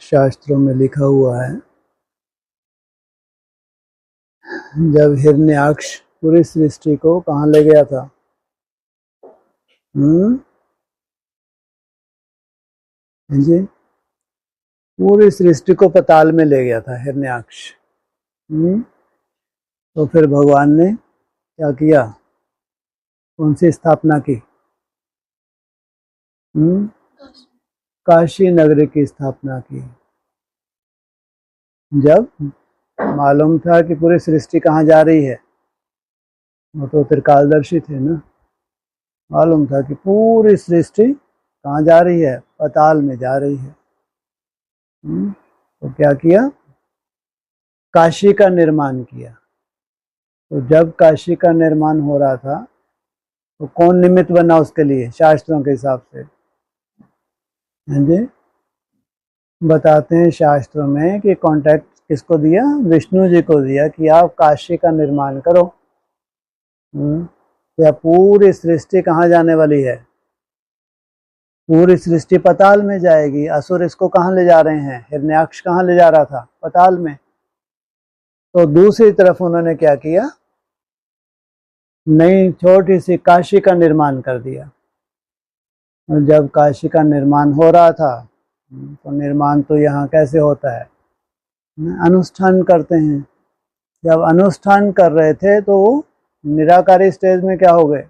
शास्त्रों में लिखा हुआ है, जब हिरण्याक्ष पूरी सृष्टि को कहाँ ले गया था? जी, पूरी सृष्टि को पाताल में ले गया था हिरण्याक्ष। तो फिर भगवान ने क्या किया? कौन सी स्थापना की? काशी नगरी की स्थापना की। जब मालूम था कि पूरी सृष्टि कहाँ जा रही है, वो तो त्रिकालदर्शी थे ना, मालूम था कि पूरी सृष्टि कहाँ जा रही है? पाताल में जा रही है। तो क्या किया? काशी का निर्माण किया। तो जब काशी का निर्माण हो रहा था तो कौन निमित्त बना उसके लिए शास्त्रों के हिसाब से? जी, बताते हैं शास्त्रों में कि कॉन्ट्रैक्ट किसको दिया? विष्णु जी को दिया कि आप काशी का निर्माण करो। या पूरी सृष्टि कहाँ जाने वाली है? पूरी सृष्टि पाताल में जाएगी। असुर इसको कहाँ ले जा रहे हैं? हिरण्याक्ष कहाँ ले जा रहा था? पाताल में। तो दूसरी तरफ उन्होंने क्या किया? नई छोटी सी काशी का निर्माण कर दिया। और जब काशी का निर्माण हो रहा था तो निर्माण तो यहाँ कैसे होता है? अनुष्ठान करते हैं। जब अनुष्ठान कर रहे थे तो निराकारी स्टेज में क्या हो गए?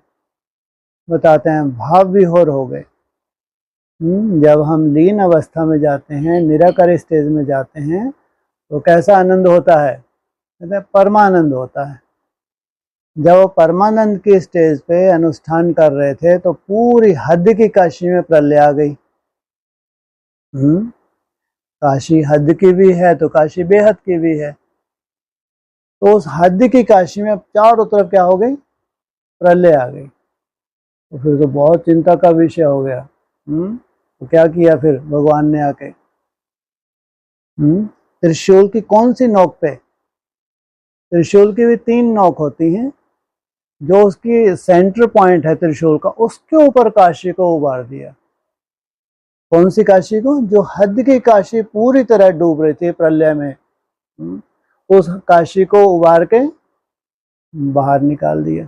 बताते हैं, भाव विभोर हो गए। जब हम लीन अवस्था में जाते हैं, निराकारी स्टेज में जाते हैं, तो कैसा आनंद होता है? कहते हैं परमानंद होता है। जब वो परमानंद की स्टेज पे अनुष्ठान कर रहे थे तो पूरी हद की काशी में प्रलय आ गई। काशी हद की भी है तो काशी बेहद की भी है। तो उस हद की काशी में चारों तरफ क्या हो गई? प्रलय आ गई। तो फिर तो बहुत चिंता का विषय हो गया। तो क्या किया फिर भगवान ने आके? त्रिशूल की कौन सी नोक पे? त्रिशूल की भी 3 नोक होती हैं। जो उसकी सेंटर पॉइंट है त्रिशूल का, उसके ऊपर काशी को उबार दिया। कौन सी काशी को? जो हद की काशी पूरी तरह डूब रही थी प्रलय में, उस काशी को उबार के बाहर निकाल दिया।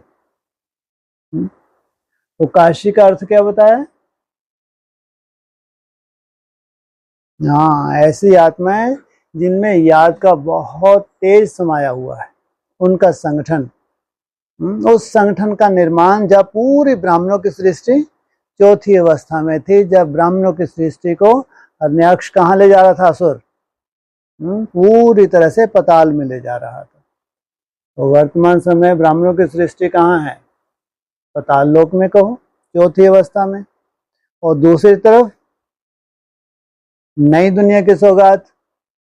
तो काशी का अर्थ क्या बताया? हाँ, ऐसी आत्माएं जिनमें याद का बहुत तेज समाया हुआ है, उनका संगठन। उस संगठन का निर्माण जब पूरी ब्राह्मणों की सृष्टि चौथी अवस्था में थी, जब ब्राह्मणों की सृष्टि को हिरण्याक्ष कहाँ ले जा रहा था? असुर पूरी तरह से पाताल में ले जा रहा था। तो वर्तमान समय ब्राह्मणों की सृष्टि कहाँ है? पाताल लोक में कहो, चौथी अवस्था में। और दूसरी तरफ नई दुनिया की सौगात,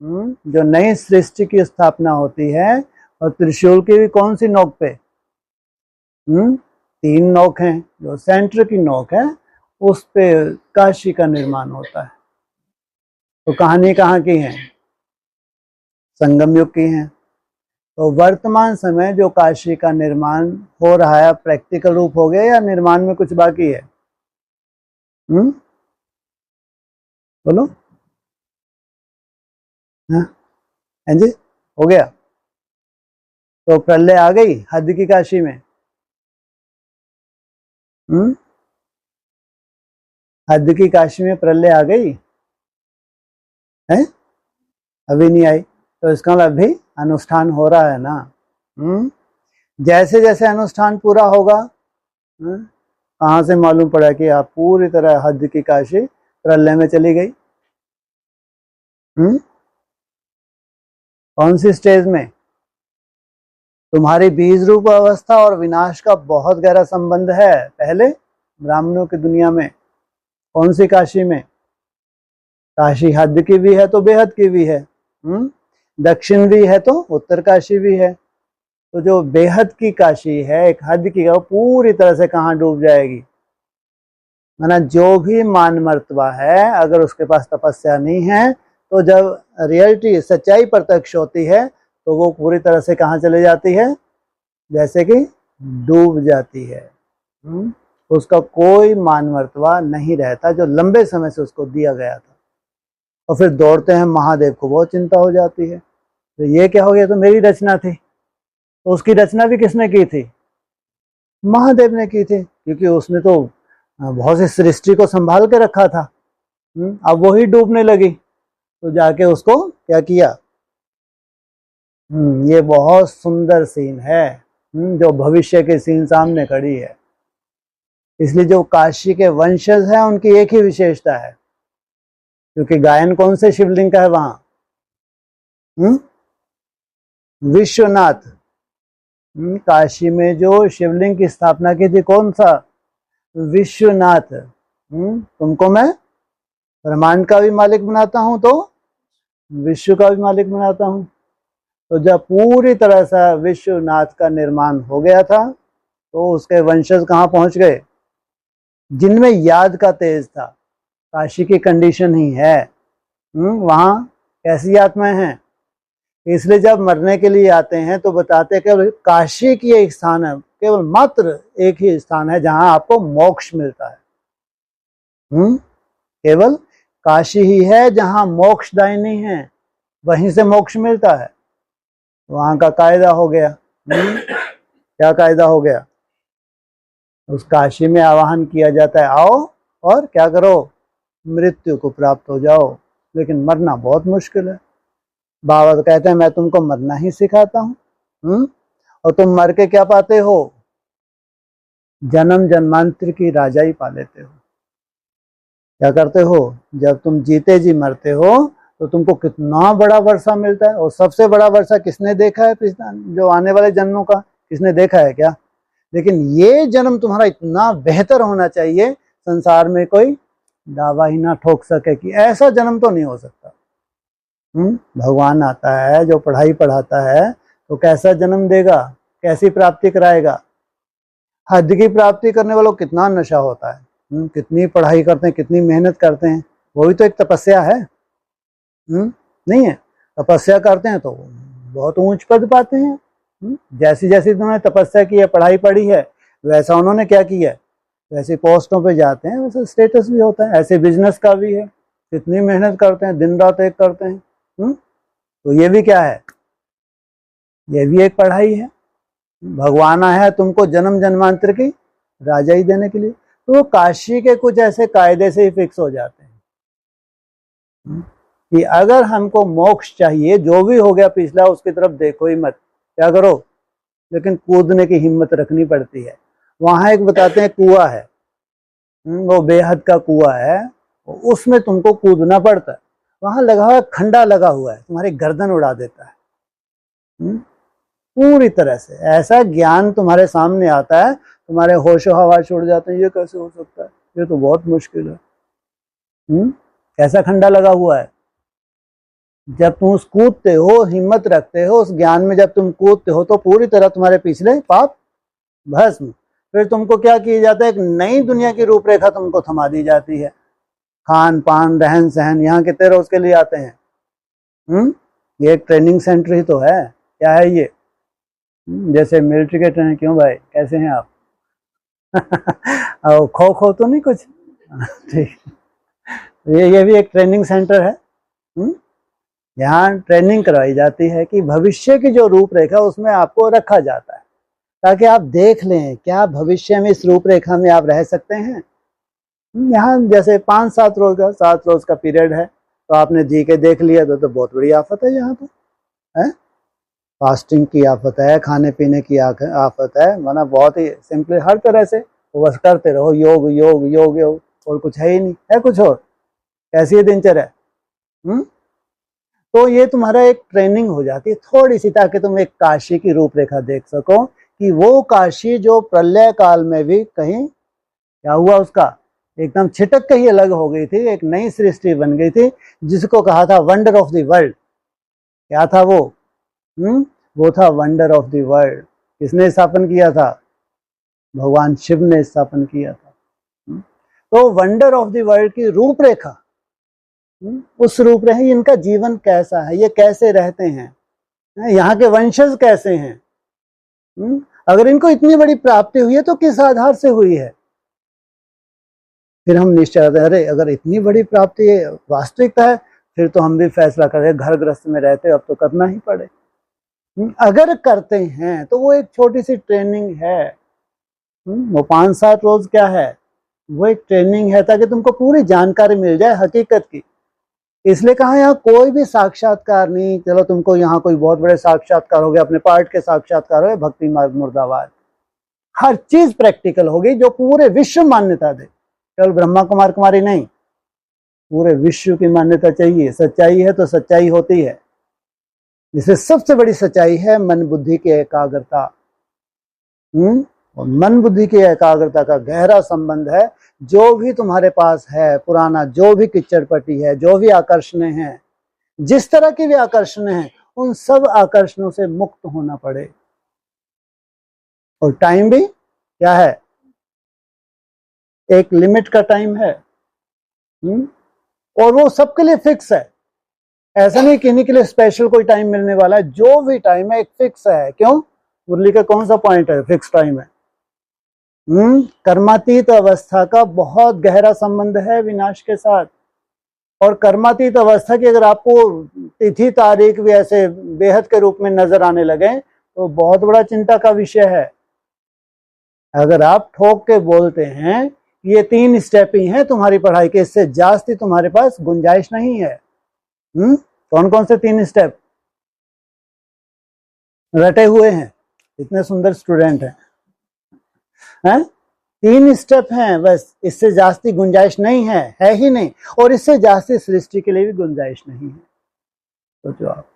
जो नई सृष्टि की स्थापना होती है, और त्रिशूल की भी कौन सी नोक पे? 3 नोक हैं। जो सेंटर की नोक है उस पे काशी का निर्माण होता है। तो कहानी कहाँ की है? संगम युग की है। तो वर्तमान समय जो काशी का निर्माण हो रहा है, प्रैक्टिकल रूप हो गया या निर्माण में कुछ बाकी है? बोलो। हाँ जी, हो गया। तो प्रलय आ गई हद की काशी में। हद की काशी में प्रलय आ गई है? अभी नहीं आई। तो इसका मतलब अभी अनुष्ठान हो रहा है ना। जैसे जैसे अनुष्ठान पूरा होगा, कहाँ से मालूम पड़ा कि आप पूरी तरह हद की काशी प्रलय में चली गई? कौन सी स्टेज में? तुम्हारी बीज रूप अवस्था और विनाश का बहुत गहरा संबंध है। पहले ब्राह्मणों की दुनिया में कौन सी काशी में? काशी हद की भी है तो बेहद की भी है। दक्षिण भी है तो उत्तर काशी भी है। तो जो बेहद की काशी है, एक हद की, वो पूरी तरह से कहाँ डूब जाएगी? माना जो भी मान मर्तबा है, अगर उसके पास तपस्या नहीं है, तो जब रियलिटी सच्चाई प्रत्यक्ष होती है तो वो पूरी तरह से कहाँ चले जाती है? जैसे कि डूब जाती है। उसका कोई मान मर्तबा नहीं रहता जो लंबे समय से उसको दिया गया था। और फिर दौड़ते हैं, महादेव को बहुत चिंता हो जाती है, तो ये क्या हो गया, तो मेरी रचना थी। तो उसकी रचना भी किसने की थी? महादेव ने की थी, क्योंकि उसने तो बहुत सी सृष्टि को संभाल के रखा था। अब वही डूबने लगी, तो जाके उसको क्या किया। ये बहुत सुंदर सीन है, जो भविष्य के सीन सामने खड़ी है। इसलिए जो काशी के वंशज हैं उनकी एक ही विशेषता है, क्योंकि गायन कौन से शिवलिंग का है वहां? विश्वनाथ। काशी में जो शिवलिंग की स्थापना की थी, कौन सा? विश्वनाथ। तुमको मैं ब्रह्मांड का भी मालिक बनाता हूं, तो विश्व का भी मालिक बनाता हूं। तो जब पूरी तरह से विश्वनाथ का निर्माण हो गया था, तो उसके वंशज कहाँ पहुंच गए? जिनमें याद का तेज था। काशी की कंडीशन ही है, वहां कैसी आत्माएं हैं। इसलिए जब मरने के लिए आते हैं तो बताते हैं कि काशी की एक स्थान है, केवल मात्र एक ही स्थान है जहां आपको मोक्ष मिलता है। केवल काशी ही है जहां मोक्षदायिनी है, वहीं से मोक्ष मिलता है। वहां का कायदा हो गया। क्या कायदा हो गया? उस काशी में आवाहन किया जाता है, आओ और क्या करो, मृत्यु को प्राप्त हो जाओ। लेकिन मरना बहुत मुश्किल है। बाबा तो कहते हैं मैं तुमको मरना ही सिखाता हूँ। और तुम मर के क्या पाते हो? जन्म जन्मांतर की राजाई पा लेते हो। क्या करते हो? जब तुम जीते जी मरते हो तो तुमको कितना बड़ा वर्षा मिलता है। और सबसे बड़ा वर्षा किसने देखा है? जो आने वाले जन्मों का किसने देखा है क्या? लेकिन ये जन्म तुम्हारा इतना बेहतर होना चाहिए, संसार में कोई दावा ही ना ठोक सके कि ऐसा जन्म तो नहीं हो सकता। भगवान आता है जो पढ़ाई पढ़ाता है, तो कैसा जन्म देगा, कैसी प्राप्ति कराएगा। हद की प्राप्ति करने वालों को कितना नशा होता है, कितनी पढ़ाई करते हैं, कितनी मेहनत करते हैं, वो भी तो एक तपस्या है। नहीं है? तपस्या करते हैं तो बहुत ऊंच पद पाते हैं। जैसी जैसी उन्होंने तपस्या की है, पढ़ाई पढ़ी है, वैसा उन्होंने क्या किया है, वैसे पोस्टों पे जाते हैं, वैसे स्टेटस भी होता है। ऐसे बिजनेस का भी है, कितनी मेहनत करते हैं, दिन रात एक करते हैं। तो ये भी क्या है? ये भी एक पढ़ाई है। भगवान आया है तुमको जन्म जन्मांतर की राजाई देने के लिए। तो काशी के कुछ ऐसे कायदे से ही फिक्स हो जाते हैं कि अगर हमको मोक्ष चाहिए, जो भी हो गया पिछला उसकी तरफ देखो ही मत, क्या करो, लेकिन कूदने की हिम्मत रखनी पड़ती है। वहां एक बताते हैं कुआं है, वो बेहद का कुआं है, उसमें तुमको कूदना पड़ता है। वहां लगा हुआ खंडा लगा हुआ है, तुम्हारी गर्दन उड़ा देता है पूरी तरह से। ऐसा ज्ञान तुम्हारे सामने आता है, तुम्हारे होशो हवास उड़ जाते हैं। ये कैसे हो सकता है, ये तो बहुत मुश्किल है। कैसा खंडा लगा हुआ है? जब तुम उस कूदते हो, हिम्मत रखते हो उस ज्ञान में, जब तुम कूदते हो तो पूरी तरह तुम्हारे पिछले पाप भस्म। फिर तुमको क्या किया जाता है? एक नई दुनिया की रूपरेखा तुमको थमा दी जाती है। खान पान रहन सहन, यहाँ कितने रोज के लिए आते हैं? ये एक ट्रेनिंग सेंटर ही तो है। क्या है ये? जैसे मिलिट्री के ट्रेनिंग। क्यों भाई, कैसे हैं आप? खो खो तो नहीं कुछ? ठीक, ये भी एक ट्रेनिंग सेंटर है। यहाँ ट्रेनिंग करवाई जाती है कि भविष्य की जो रूपरेखा उसमें आपको रखा जाता है, ताकि आप देख लें क्या भविष्य में इस रूपरेखा में आप रह सकते हैं। यहाँ जैसे 5-7 रोज का 7 रोज का पीरियड है, तो आपने जी के देख लिया तो बहुत बड़ी आफत है। यहाँ तो है फास्टिंग की आफत है, खाने पीने की आफत है, माना बहुत ही सिंपली हर तरह से बस करते रहो, योग योग योग योग, और कुछ है ही नहीं। है कुछ और? कैसी है दिनचर्या? तो ये तुम्हारा एक ट्रेनिंग हो जाती है थोड़ी सी, ताकि तुम एक काशी की रूपरेखा देख सको कि वो काशी जो प्रलय काल में भी कहीं क्या हुआ, उसका एकदम छिटक के ही अलग हो गई थी, एक नई सृष्टि बन गई थी, जिसको कहा था वंडर ऑफ द वर्ल्ड। क्या था वो? वो था वंडर ऑफ द वर्ल्ड। किसने स्थापन किया था? भगवान शिव ने स्थापन किया था। तो वंडर ऑफ द वर्ल्ड की रूपरेखा, उस रूपरेखा, इनका जीवन कैसा है, ये कैसे रहते हैं, यहाँ के वंशज कैसे हैं, अगर इनको इतनी बड़ी प्राप्ति हुई है तो किस आधार से हुई है? फिर हम निश्चय करते हैं, अरे अगर इतनी बड़ी प्राप्ति वास्तविकता है, फिर तो हम भी फैसला करें घर गृहस्थ में रहते अब तो करना ही पड़े। अगर करते हैं तो वो एक छोटी सी ट्रेनिंग है, वो 5-7 रोज क्या है, वो एक ट्रेनिंग है ताकि तुमको पूरी जानकारी मिल जाए हकीकत की। इसलिए कहा यहाँ कोई भी साक्षात्कार नहीं, चलो तुमको यहाँ कोई बहुत बड़े साक्षात्कार हो गए, अपने पार्ट के साक्षात्कार हो गए, भक्ति मार्ग मुर्दाबाद। हर चीज प्रैक्टिकल होगी जो पूरे विश्व मान्यता दे, केवल ब्रह्मा कुमार कुमारी नहीं, पूरे विश्व की मान्यता चाहिए। सच्चाई है तो सच्चाई होती है, जिससे सबसे बड़ी सच्चाई है मन बुद्धि की एकाग्रता। और मन बुद्धि की एकाग्रता का गहरा संबंध है। जो भी तुम्हारे पास है पुराना, जो भी किच्चड़पट्टी है, जो भी आकर्षण है, जिस तरह के भी आकर्षण है, उन सब आकर्षणों से मुक्त होना पड़े। और टाइम भी क्या है, एक लिमिट का टाइम है। और वो सबके लिए फिक्स है, ऐसा नहीं किन्हीं के लिए स्पेशल कोई टाइम मिलने वाला है। जो भी टाइम है एक फिक्स है। क्यों, मुरली का कौन सा पॉइंट है, फिक्स टाइम है। कर्मातीत अवस्था का बहुत गहरा संबंध है विनाश के साथ। और कर्मातीत अवस्था की अगर आपको तिथि तारीख भी ऐसे बेहद के रूप में नजर आने लगे तो बहुत बड़ा चिंता का विषय है। अगर आप ठोक के बोलते हैं ये 3 स्टेप ही हैं तुम्हारी पढ़ाई के, इससे जास्ती तुम्हारे पास गुंजाइश नहीं है। कौन कौन से 3 स्टेप रटे हुए हैं, इतने सुंदर स्टूडेंट हैं? 3 स्टेप हैं बस, इससे जास्ती गुंजाइश नहीं है ही नहीं। और इससे जास्ती सृष्टि के लिए भी गुंजाइश नहीं है। सोचो आप,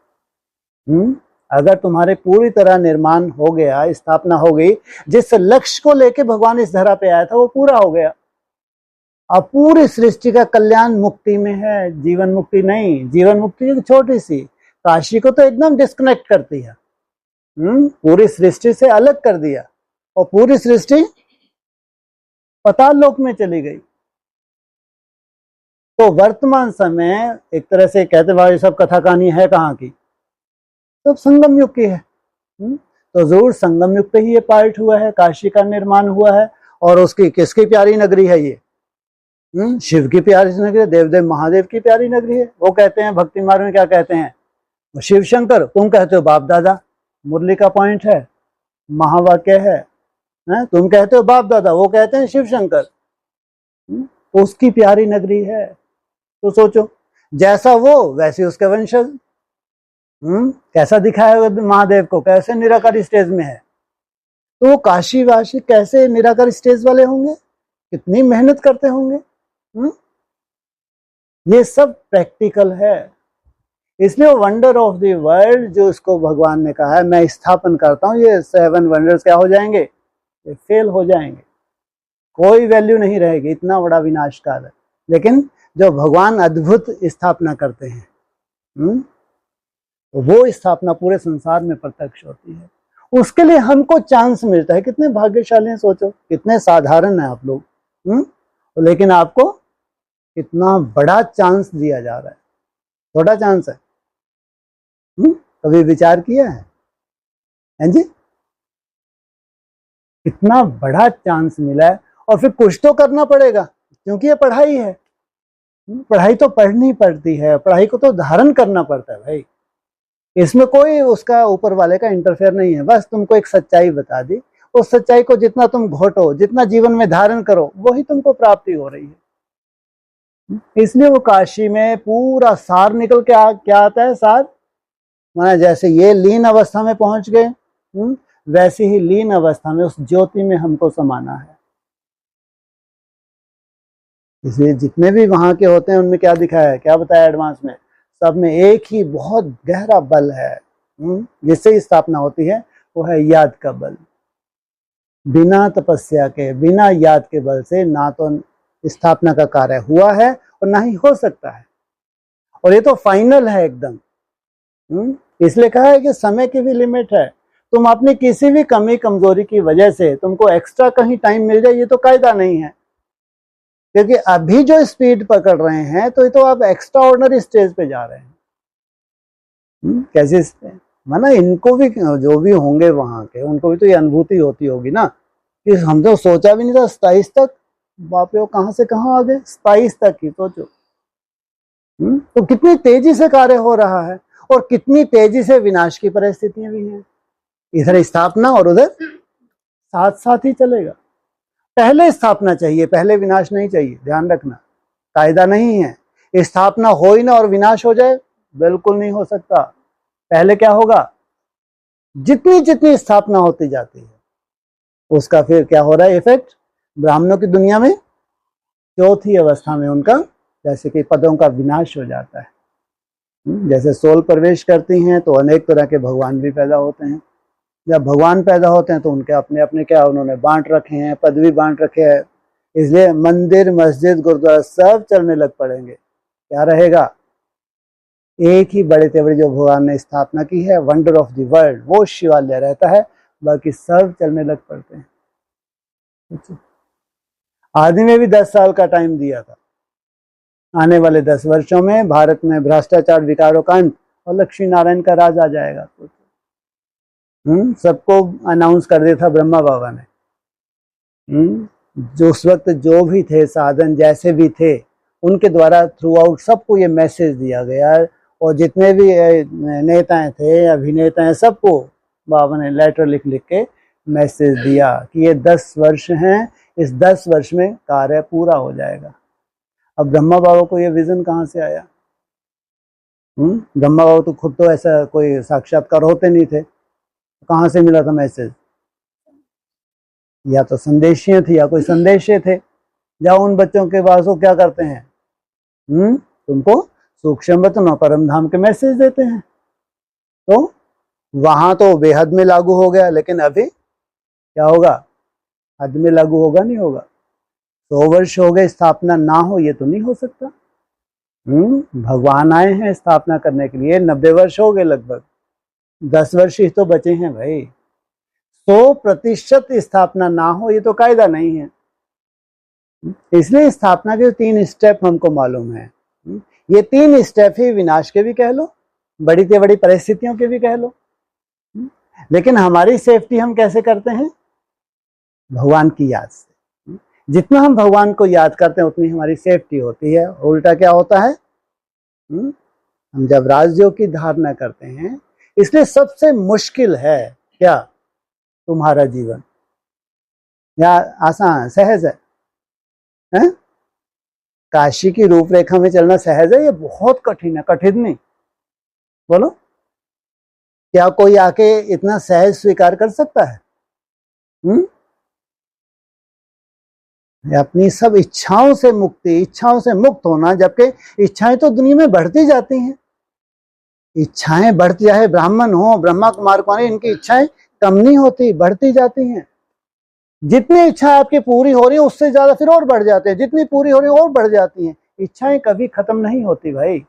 अगर तुम्हारे पूरी तरह निर्माण हो गया, स्थापना हो गई, जिस लक्ष्य को लेके भगवान इस धरा पे आया था वो पूरा हो गया। अब पूरी सृष्टि का कल्याण मुक्ति में है, जीवन मुक्ति नहीं। जीवन मुक्ति एक छोटी सी, काशी को तो एकदम डिस्कनेक्ट कर दिया, पूरी सृष्टि से अलग कर दिया, और पूरी सृष्टि पाताल लोक में चली गई। तो वर्तमान समय एक तरह से कहते भाई सब कथा कहानी है कहाँ की, सब संगम युग की है। तो जरूर संगम युग पे ही ये पार्ट हुआ है, काशी का निर्माण हुआ है। और उसकी किसकी प्यारी नगरी है ये, शिव की प्यारी नगरी है, देवदेव महादेव की प्यारी नगरी है। वो कहते हैं भक्ति मार्ग में क्या कहते हैं, शिव शंकर, तुम कहते हो बाप दादा, मुरली का पॉइंट है, महावाक्य है। तुम कहते हो बाप दादा, वो कहते हैं शिव शंकर, उसकी प्यारी नगरी है। तो सोचो जैसा वो वैसे उसके वंशज। कैसा दिखाया महादेव को, कैसे निराकार स्टेज में है। तो काशी वासी कैसे निराकार स्टेज वाले होंगे, कितनी मेहनत करते होंगे। ये सब प्रैक्टिकल है। इसलिए वंडर ऑफ द वर्ल्ड जो इसको भगवान ने कहा है, मैं स्थापन करता हूं, ये 7 वंडर्स क्या हो जाएंगे, ये फेल हो जाएंगे, कोई वैल्यू नहीं रहेगी। इतना बड़ा विनाशकाल है। लेकिन जो भगवान अद्भुत स्थापना करते हैं, वो स्थापना पूरे संसार में प्रत्यक्ष होती है। उसके लिए हमको चांस मिलता है। कितने भाग्यशाली हैं, सोचो कितने साधारण हैं आप लोग। लेकिन आपको कितना बड़ा चांस दिया जा रहा है, छोटा चांस है। कभी विचार किया है जी, कितना बड़ा चांस मिला है। और फिर कुछ तो करना पड़ेगा, क्योंकि ये पढ़ाई है। पढ़ाई तो पढ़नी पड़ती है, पढ़ाई को तो धारण करना पड़ता है भाई। इसमें कोई उसका ऊपर वाले का इंटरफेयर नहीं है। बस तुमको एक सच्चाई बता दी, उस सच्चाई को जितना तुम घोटो, जितना जीवन में धारण करो, वही तुमको प्राप्ति हो रही है। इसलिए वो काशी में पूरा सार निकल के क्या आता है, सार माना जैसे ये लीन अवस्था में पहुंच गए, वैसे ही लीन अवस्था में उस ज्योति में हमको समाना है। इसलिए जितने भी वहां के होते हैं उनमें क्या दिखाया है, क्या बताया एडवांस में, सब में एक ही बहुत गहरा बल है जिससे स्थापना होती है, वो है याद का बल। बिना तपस्या के, बिना याद के बल से ना तो स्थापना का कार्य हुआ है और ना ही हो सकता है। और ये तो फाइनल है एकदम। इसलिए कहा है कि समय की भी लिमिट है। तुम अपनी किसी भी कमी कमजोरी की वजह से तुमको एक्स्ट्रा कहीं टाइम मिल जाए, ये तो कायदा नहीं है। क्योंकि अभी जो स्पीड पकड़ रहे हैं तो ये तो आप एक्स्ट्रा ऑर्डिनरी स्टेज पे जा रहे हैं। कैसे माना इनको भी, जो भी होंगे वहां के, उनको भी तो ये अनुभूति होती होगी ना कि हम तो सोचा भी नहीं था 27 तक बाप रे, वो कहाँ से कहाँ आ गए, 27 तक ही सोचो। तो कितनी तेजी से कार्य हो रहा है और कितनी तेजी से विनाश की परिस्थितियां भी हैं। इधर स्थापना और उधर साथ साथ ही चलेगा। पहले स्थापना चाहिए, पहले विनाश नहीं चाहिए, ध्यान रखना, कायदा नहीं है स्थापना हो ही ना और विनाश हो जाए, बिल्कुल नहीं हो सकता। पहले क्या होगा, जितनी जितनी स्थापना होती जाती है उसका फिर क्या हो रहा है इफेक्ट, ब्राह्मणों की दुनिया में चौथी अवस्था में उनका जैसे कि पदों का विनाश हो जाता है। जैसे सोल प्रवेश करती हैं तो अनेक तरह के भगवान भी पैदा होते हैं। जब भगवान पैदा होते हैं तो उनके अपने अपने क्या उन्होंने बांट रखे हैं, पदवी बांट रखे हैं, इसलिए मंदिर मस्जिद गुरुद्वारा सब चलने लग पड़ेंगे। क्या रहेगा, एक ही बड़े से बड़ी जो भगवान ने स्थापना की है, वंडर ऑफ द वर्ल्ड, वो शिवालय रहता है, बाकी सब चलने लग पड़ते हैं। आदि में भी 10 साल का टाइम दिया था, आने वाले 10 वर्षों में भारत में भ्रष्टाचार विकारों का अंत और लक्ष्मी नारायण का राज आ जाएगा। सबको अनाउंस कर दिया था ब्रह्मा बाबा ने। जो उस वक्त जो भी थे साधन जैसे भी थे उनके द्वारा थ्रू आउट सबको ये मैसेज दिया गया, और जितने भी नेताएं थे अभिनेता हैं सबको बाबा ने लेटर लिख लिख के मैसेज दिया कि ये 10 वर्ष हैं, इस 10 वर्ष में कार्य पूरा हो जाएगा। अब ब्रह्मा बाबा को ये विजन कहाँ से आया? ब्रह्मा बाबा तो खुद तो ऐसा कोई साक्षात्कार होते नहीं थे, कहाँ से मिला था मैसेज? या तो संदेशियां थी या कोई संदेशे थे। जाओ उन बच्चों के पास, वो क्या करते हैं, तुमको सूक्ष्म वतन और परम धाम के मैसेज देते हैं। तो वहां तो बेहद में लागू हो गया, लेकिन अभी क्या होगा, हद में लागू होगा नहीं होगा। 100 वर्ष हो गए, स्थापना ना हो ये तो नहीं हो सकता। भगवान आए हैं स्थापना करने के लिए, 90 वर्ष हो गए लगभग, 10 वर्ष ही तो बचे हैं भाई। 100% स्थापना ना हो ये तो कायदा नहीं है। इसलिए स्थापना के 3 स्टेप हमको मालूम है। ये 3 स्टेप ही विनाश के भी कह लो, बड़ी से बड़ी परिस्थितियों के भी कह लो। लेकिन हमारी सेफ्टी हम कैसे करते हैं? भगवान की याद से। जितना हम भगवान को याद करते हैं उतनी हमारी सेफ्टी होती है। उल्टा क्या होता है, हम जब राजयोग की धारणा करते हैं, इसलिए सबसे मुश्किल है क्या, तुम्हारा जीवन, या आसान सहज है? काशी की रूपरेखा में चलना सहज है, ये बहुत कठिन है। कठिन नहीं, बोलो क्या कोई आके इतना सहज स्वीकार कर सकता है? अपनी सब इच्छाओं से मुक्ति, इच्छाओं से मुक्त होना, जबकि इच्छाएं तो दुनिया में बढ़ती जाती हैं। इच्छाएं बढ़ती, चाहे ब्राह्मण हो, ब्रह्मा कुमार को, इनकी इच्छाएं कम नहीं होती, बढ़ती जाती हैं। जितनी इच्छा आपकी पूरी हो रही है उससे ज्यादा फिर और बढ़ जाते हैं, जितनी पूरी हो रही है और बढ़ जाती हैं। इच्छाएं कभी खत्म नहीं होती भाई,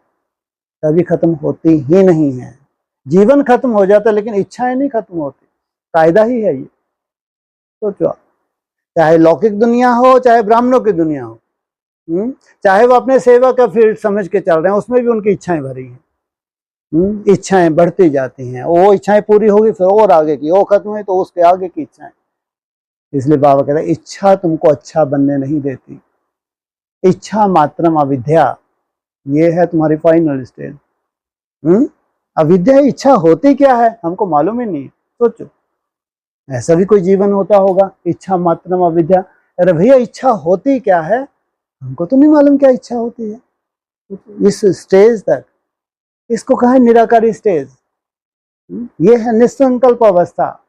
कभी खत्म होती ही नहीं है। जीवन खत्म हो जाता है लेकिन इच्छाएं नहीं खत्म होती, कायदा ही है ये। तो क्या, चाहे लौकिक दुनिया हो चाहे ब्राह्मणों की दुनिया हो, चाहे वो अपने सेवा का फील्ड समझ के चल रहे हैं, उसमें भी उनकी इच्छाएं भरी हैं। इच्छाएं बढ़ती जाती हैं, वो इच्छाएं पूरी होगी फिर और आगे की, वो खत्म हुई तो उसके आगे की इच्छाएं। इसलिए बाबा कहते हैं इच्छा तुमको अच्छा बनने नहीं देती, इच्छा मात्रम अविद्या, ये है तुम्हारी फाइनल स्टेज। अविद्या, इच्छा होती क्या है हमको मालूम ही नहीं। सोचो ऐसा भी कोई जीवन होता होगा, इच्छा मात्रम अविद्या। अरे भैया इच्छा होती क्या है, हमको तो नहीं मालूम क्या इच्छा होती है। इस स्टेज तक, इसको कहा है निराकारी स्टेज। ये है निसंकल्प अवस्था,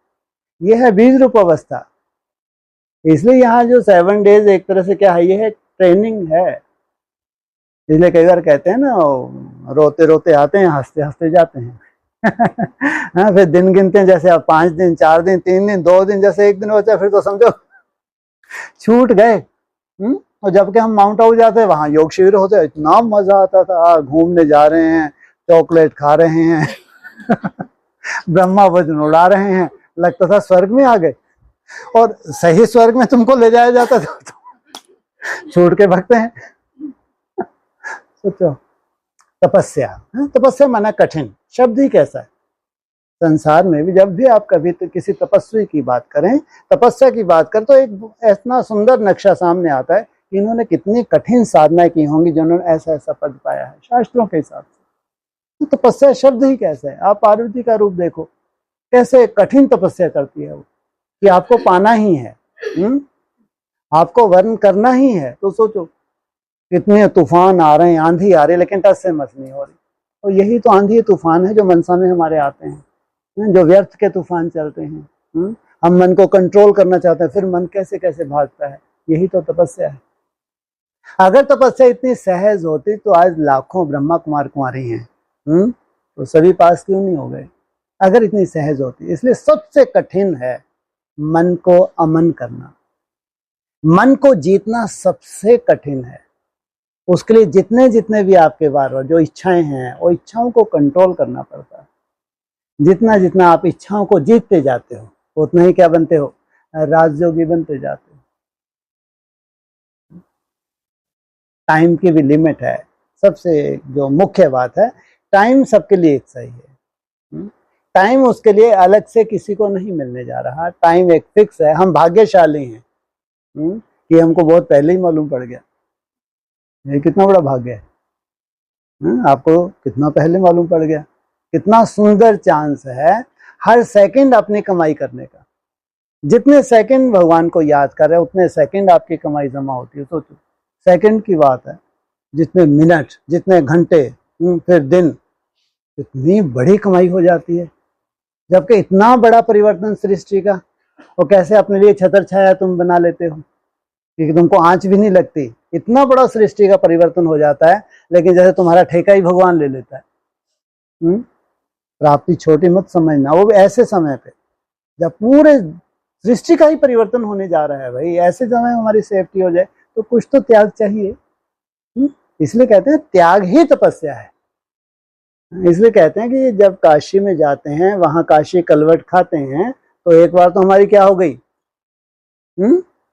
ये है बीज रूप अवस्था। इसलिए यहाँ जो 7 डेज एक तरह से क्या है, ये है ट्रेनिंग है। इसलिए कई बार कहते हैं ना, रोते रोते आते हैं, हंसते हंसते जाते हैं। हाँ, फिर दिन गिनते हैं, जैसे अब 5 दिन 4 दिन 3 दिन 2 दिन, जैसे 1 दिन बचा फिर तो समझो छूट गए। और जबकि हम माउंट आबू जाते हैं, वहां योग शिविर होते हैं, इतना मजा आता था, घूमने जा रहे हैं, चॉकलेट खा रहे हैं ब्रह्मा वजन उड़ा रहे हैं, लगता था स्वर्ग में आ गए। और सही स्वर्ग में तुमको ले जाया जाता था तो छूट के भागते हैं। सोचो, तपस्या, तपस्या माना कठिन, शब्द ही कैसा है। संसार में भी जब भी आप कभी तो किसी तपस्वी की बात करें, तपस्या की बात करें, तो एक इतना सुंदर नक्शा सामने आता है कि इन्होंने कितनी कठिन साधनाएं की होंगी जिन्होंने ऐसा ऐसा पद पाया है शास्त्रों के हिसाब से। तो तपस्या शब्द ही कैसा है, आप पार्वती का रूप देखो, कैसे कठिन तपस्या करती है वो, कि आपको पाना ही है, आपको वर्ण करना ही है। तो सोचो कितने तूफान आ रहे हैं, आंधी आ रही है, लेकिन टस से मस नहीं हो रही। तो यही तो आंधी तूफान है जो मनसा में हमारे आते हैं, जो व्यर्थ के तूफान चलते हैं। हम मन को कंट्रोल करना चाहते हैं, फिर मन कैसे कैसे भागता है। यही तो तपस्या है। अगर तपस्या इतनी सहज होती तो आज लाखों ब्रह्मा कुमार कुमारी हैं, तो सभी पास क्यों नहीं हो गए, अगर इतनी सहज होती। इसलिए सबसे कठिन है मन को अमन करना, मन को जीतना सबसे कठिन है। उसके लिए जितने जितने भी आपके बार जो इच्छाएं हैं, वो इच्छाओं को कंट्रोल करना पड़ता है। जितना जितना आप इच्छाओं को जीतते जाते हो, उतना ही क्या बनते हो, राजयोगी बनते जाते हो। टाइम की भी लिमिट है, सबसे जो मुख्य बात है, टाइम सबके लिए एक सही है। टाइम उसके लिए अलग से किसी को नहीं मिलने जा रहा, टाइम एक फिक्स है। हम भाग्यशाली हैं कि हमको बहुत पहले ही मालूम पड़ गया। ये कितना बड़ा भाग्य है, आपको कितना पहले मालूम पड़ गया। कितना सुंदर चांस है हर सेकंड अपनी कमाई करने का। जितने सेकंड भगवान को याद कर रहे हैं, उतने सेकंड आपकी कमाई जमा होती है। सोचो, सेकंड की बात है, जितने मिनट, जितने घंटे, फिर दिन, इतनी बड़ी कमाई हो जाती है। जबकि इतना बड़ा परिवर्तन सृष्टि का, और कैसे अपने लिए छतर छाया तुम बना लेते हो कि तुमको आंच भी नहीं लगती। इतना बड़ा सृष्टि का परिवर्तन हो जाता है, लेकिन जैसे तुम्हारा ठेका ही भगवान ले लेता है। प्राप्ति छोटी मत समझना, वो भी ऐसे समय पे जब पूरे सृष्टि का ही परिवर्तन होने जा रहा है। भाई ऐसे समय हमारी सेफ्टी हो जाए तो कुछ तो त्याग चाहिए। इसलिए कहते हैं त्याग ही तपस्या है। इसलिए कहते हैं कि जब काशी में जाते हैं, वहां काशी कलवट खाते हैं, तो एक बार तो हमारी क्या हो गई,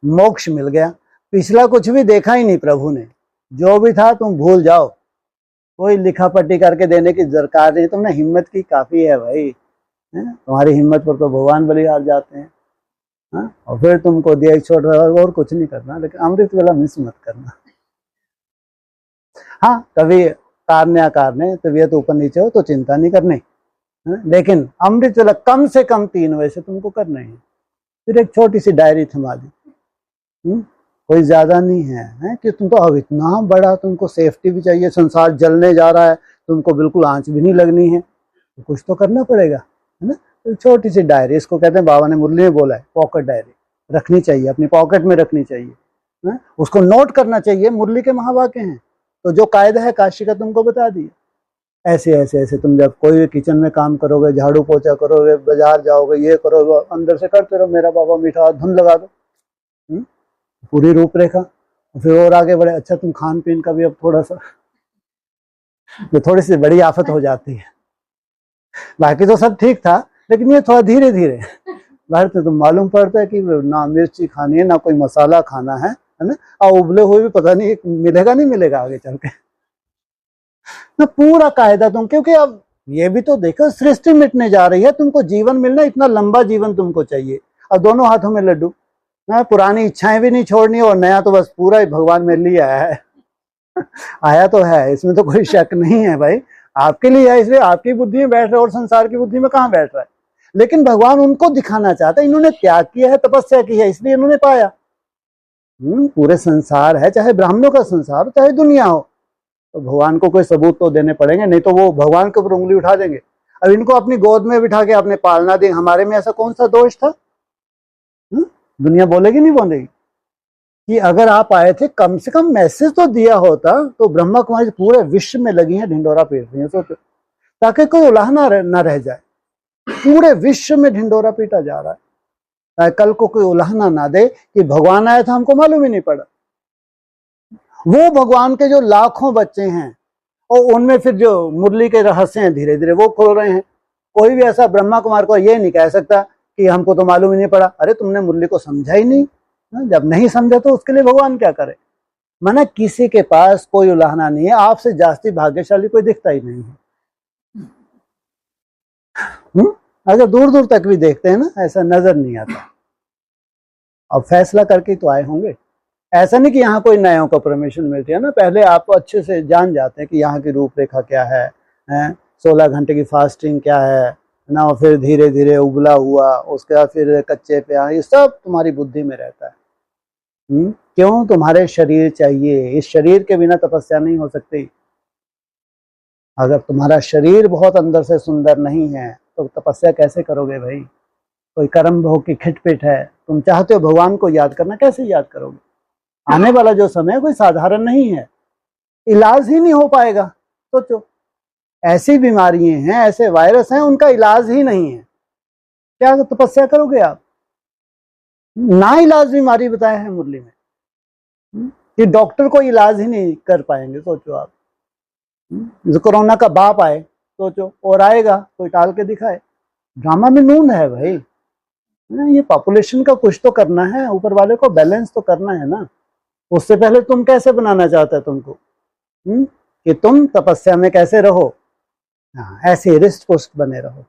मोक्ष मिल गया। पिछला कुछ भी देखा ही नहीं प्रभु ने, जो भी था तुम भूल जाओ, कोई लिखा पट्टी करके देने की दरकार नहीं। तुमने हिम्मत की, काफी है भाई, तुम्हारी हिम्मत पर तो भगवान बलिहार जाते हैं। और फिर तुमको दिया एक छोटा, और कुछ नहीं करना, लेकिन अमृत वाला मिस मत करना। हाँ, कभी कारने अकारने तबीयत ऊपर नीचे हो तो चिंता नहीं करनी, लेकिन अमृत वाला कम से कम 3 बजे से तुमको करना ही। फिर एक छोटी सी डायरी थमा दी, कोई ज्यादा नहीं है कि तुम तो अब इतना बड़ा, तुमको सेफ्टी भी चाहिए, संसार जलने जा रहा है, तुमको बिल्कुल आंच भी नहीं लगनी है, तो कुछ तो करना पड़ेगा, है ना। तो छोटी सी डायरी, इसको कहते हैं, बाबा ने मुरली में बोला है, पॉकेट डायरी रखनी चाहिए, अपनी पॉकेट में रखनी चाहिए, उसको नोट करना चाहिए। मुरली के महावाक्य हैं, तो जो कायदा है काशी का तुमको बता दिया। ऐसे ऐसे ऐसे तुम जब कोई भी किचन में काम करोगे, झाड़ू पोछा करोगे, बाजार जाओगे, ये करोगे, अंदर से करते रहो, मेरा बाबा मीठा धुन लगा दो, पूरी रूपरेखा। फिर और आगे बढ़े, अच्छा तुम खान पीन का भी अब थोड़ा सा, ये थोड़ी सी बड़ी आफत हो जाती है। बाकी तो सब ठीक था, लेकिन ये थोड़ा धीरे धीरे बढ़ते तो मालूम पड़ता है कि ना मिर्ची खानी है, ना कोई मसाला खाना है ना। और उबले हुए भी पता नहीं मिलेगा नहीं मिलेगा आगे चल के ना, पूरा कायदा तुम। क्योंकि अब ये भी तो देखो, सृष्टि मिटने जा रही है, तुमको जीवन मिलना, इतना लंबा जीवन तुमको चाहिए, और दोनों हाथों में लड्डू। पुरानी इच्छाएं भी नहीं छोड़नी, और नया तो बस पूरा ही भगवान मेरे लिए आया है आया तो है, इसमें तो कोई शक नहीं है भाई, आपके लिए है, इसलिए आपकी बुद्धि में बैठ रहा है, और संसार की बुद्धि में कहाँ बैठ रहा है। लेकिन भगवान उनको दिखाना चाहता है, इन्होंने त्याग किया है, तपस्या की है, इसलिए इन्होंने पाया। पूरे संसार है, चाहे ब्राह्मणों का संसार हो, चाहे दुनिया हो, तो भगवान को कोई सबूत तो देने पड़ेंगे, नहीं तो वो भगवान के ऊपर उंगली उठा देंगे। अब इनको अपनी गोद में बिठा के आपने पालना देंगे, हमारे में ऐसा कौन सा दोष था। दुनिया बोलेगी नहीं बोलेगी कि अगर आप आए थे, कम से कम मैसेज तो दिया होता। तो ब्रह्मा कुमारी पूरे विश्व में लगी है, ढिंडोरा पीट रही है, सोचो, ताकि कोई उलाहना न रह जाए। पूरे विश्व में ढिंडोरा पीटा जा रहा है, ताकि कल को कोई उलाहना ना दे कि भगवान आया था, हमको मालूम ही नहीं पड़ा। वो भगवान के जो लाखों बच्चे हैं, और उनमें फिर जो मुरली के रहस्य हैं, धीरे धीरे वो खोल रहे हैं। कोई भी ऐसा ब्रह्मा कुमार को ये नहीं कह सकता कि हमको तो मालूम ही नहीं पड़ा। अरे तुमने मुरली को समझा ही नहीं, जब नहीं समझा तो उसके लिए भगवान क्या करे। माना किसी के पास कोई उलाहना नहीं है, आपसे जास्ती भाग्यशाली कोई दिखता ही नहीं है। अगर दूर दूर तक भी देखते हैं ना, ऐसा नजर नहीं आता। अब फैसला करके तो आए होंगे, ऐसा नहीं कि यहाँ कोई नयों को परमिशन मिलती है ना, पहले आप अच्छे से जान जाते हैं कि यहाँ की रूपरेखा क्या है, 16 घंटे की फास्टिंग क्या है ना, और फिर धीरे धीरे उबला हुआ, उसके बाद फिर कच्चे पे आना, ये सब तुम्हारी बुद्धि में रहता है। क्यों? तुम्हारे शरीर चाहिए, इस शरीर के बिना तपस्या नहीं हो सकती। अगर तुम्हारा शरीर बहुत अंदर से सुंदर नहीं है तो तपस्या कैसे करोगे भाई? कोई कर्म भोग की खिटपिट है, तुम चाहते हो भगवान को याद करना, कैसे याद करोगे? आने वाला जो समय कोई साधारण नहीं है, इलाज ही नहीं हो पाएगा। सोचो, ऐसी बीमारियां हैं, ऐसे वायरस हैं, उनका इलाज ही नहीं है, क्या तपस्या करोगे आप? ना इलाज बीमारी बताए हैं मुरली में कि डॉक्टर को इलाज ही नहीं कर पाएंगे। सोचो आप, जो कोरोना का बाप आए, सोचो, और आएगा, कोई टाल के दिखाए। ड्रामा में नून है भाई, ये पॉपुलेशन का कुछ तो करना है, ऊपर वाले को बैलेंस तो करना है ना। उससे पहले तुम कैसे बनाना चाहते हो तुमको, कि तुम तपस्या में कैसे रहो, हाँ, ऐसे रिस्ट पुष्ट बने रहो।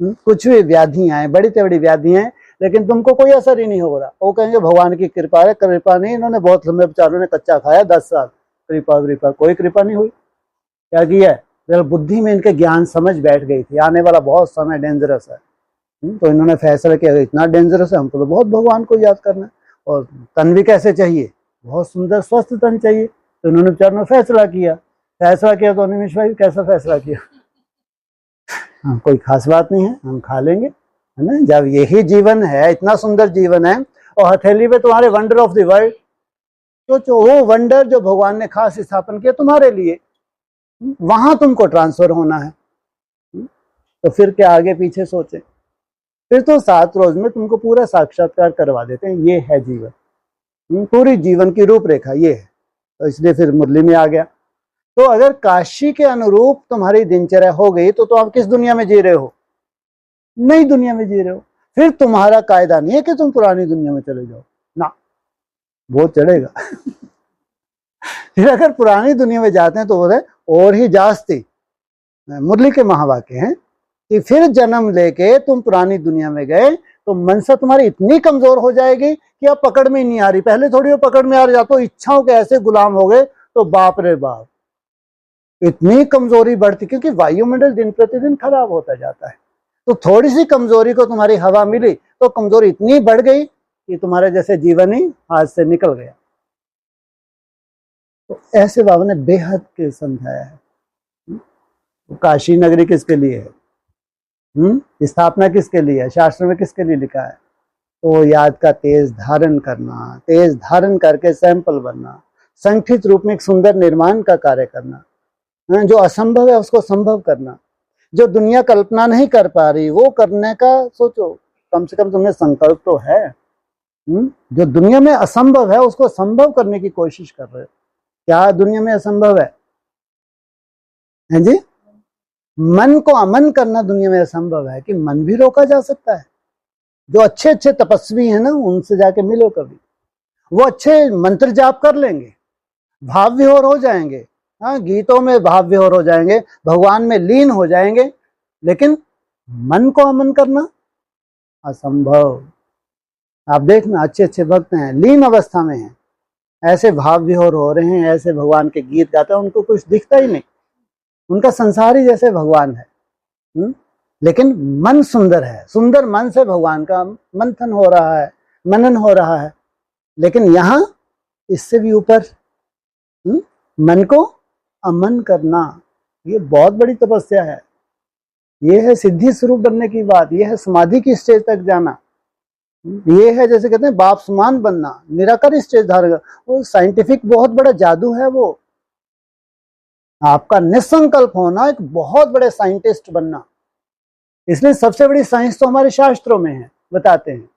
कुछ भी व्याधियां आए, बड़ी से बड़ी व्याधियां हैं, लेकिन तुमको कोई असर ही नहीं हो रहा। वो कहेंगे भगवान की कृपा है, कृपा नहीं, इन्होंने बहुत समय बेचारों ने कच्चा खाया 10 साल, कृपा कोई कृपा नहीं हुई। क्या किया है? बुद्धि में इनके ज्ञान समझ बैठ गई थी, आने वाला बहुत समय डेंजरस है, तो इन्होंने फैसला किया इतना डेंजरस है, हमको तो बहुत भगवान को याद करना है, और तन भी कैसे चाहिए, बहुत सुंदर स्वस्थ तन चाहिए। तो इन्होंने बेचारों ने फैसला किया तो निमिष भाई कैसा फैसला किया? हाँ, कोई खास बात नहीं है, हम खा लेंगे, है ना। जब यही जीवन है, इतना सुंदर जीवन है, और हथेली पे तुम्हारे वंडर ऑफ द वर्ल्ड, तो वो वंडर जो भगवान ने खास स्थापन किया तुम्हारे लिए, वहां तुमको ट्रांसफर होना है। तो फिर क्या आगे पीछे सोचे? फिर तो 7 रोज में तुमको पूरा साक्षात्कार करवा देते हैं, ये है जीवन, पूरी जीवन की रूपरेखा ये है। तो इसलिए फिर मुरली में आ गया। तो अगर काशी के अनुरूप तुम्हारी दिनचर्या हो गई तो आप किस दुनिया में जी रहे हो? नई दुनिया में जी रहे हो। फिर तुम्हारा कायदा नहीं है कि तुम पुरानी दुनिया में चले जाओ ना, वो चढ़ेगा। फिर अगर पुरानी दुनिया में जाते हैं तो बोले और ही जास्ती, मुरली के महावाक्य हैं कि फिर जन्म लेके तुम पुरानी दुनिया में गए तो मनसा तुम्हारी इतनी कमजोर हो जाएगी कि अब पकड़ में ही नहीं आ रही। पहले थोड़ी वो पकड़ में आ रही, जातो इच्छाओं के ऐसे गुलाम हो गए तो बाप रे बाप, इतनी कमजोरी बढ़ती, क्योंकि वायुमंडल दिन प्रतिदिन खराब होता जाता है। तो थोड़ी सी कमजोरी को तुम्हारी हवा मिली तो कमजोरी इतनी बढ़ गई कि तुम्हारे जैसे जीवन ही हाथ से निकल गया। तो ऐसे बाबा ने बेहद के समझाया है। काशी नगरी किसके लिए है? स्थापना किसके लिए है? शास्त्र में किसके लिए लिखा है? तो याद का तेज धारण करना, तेज धारण करके सैंपल बनना, संगठित रूप में एक सुंदर निर्माण का कार्य करना, जो असंभव है उसको संभव करना, जो दुनिया कल्पना नहीं कर पा रही वो करने का सोचो। कम से कम तुम्हें संकल्प तो है। जो दुनिया में असंभव है उसको संभव करने की कोशिश कर रहे हो। क्या दुनिया में असंभव है जी? मन को अमन करना दुनिया में असंभव है, कि मन भी रोका जा सकता है। जो अच्छे अच्छे तपस्वी हैं ना, उनसे जाके मिलो कभी, वो अच्छे मंत्र जाप कर लेंगे, भाव विभोर हो जाएंगे, हाँ, गीतों में भाव विभोर हो जाएंगे, भगवान में लीन हो जाएंगे, लेकिन मन को अमन करना असंभव। आप देखना, अच्छे अच्छे भक्त हैं, लीन अवस्था में हैं, ऐसे भाव विभोर हो रहे हैं, ऐसे भगवान के गीत गाते हैं, उनको कुछ दिखता ही नहीं, उनका संसार ही जैसे भगवान है। लेकिन मन सुंदर है, सुंदर मन से भगवान का मंथन हो रहा है, मनन हो रहा है। लेकिन यहाँ इससे भी ऊपर मन को अमन करना, ये बहुत बड़ी तपस्या है। ये है सिद्धि स्वरूप बनने की बात, ये है समाधि की स्टेज तक जाना, ये है जैसे कहते हैं बाप समान बनना, निराकार स्टेज धारण। वो साइंटिफिक बहुत बड़ा जादू है। वो आपका निसंकल्प होना, एक बहुत बड़े साइंटिस्ट बनना। इसलिए सबसे बड़ी साइंस तो हमारे शास्त्रों में है, बताते हैं।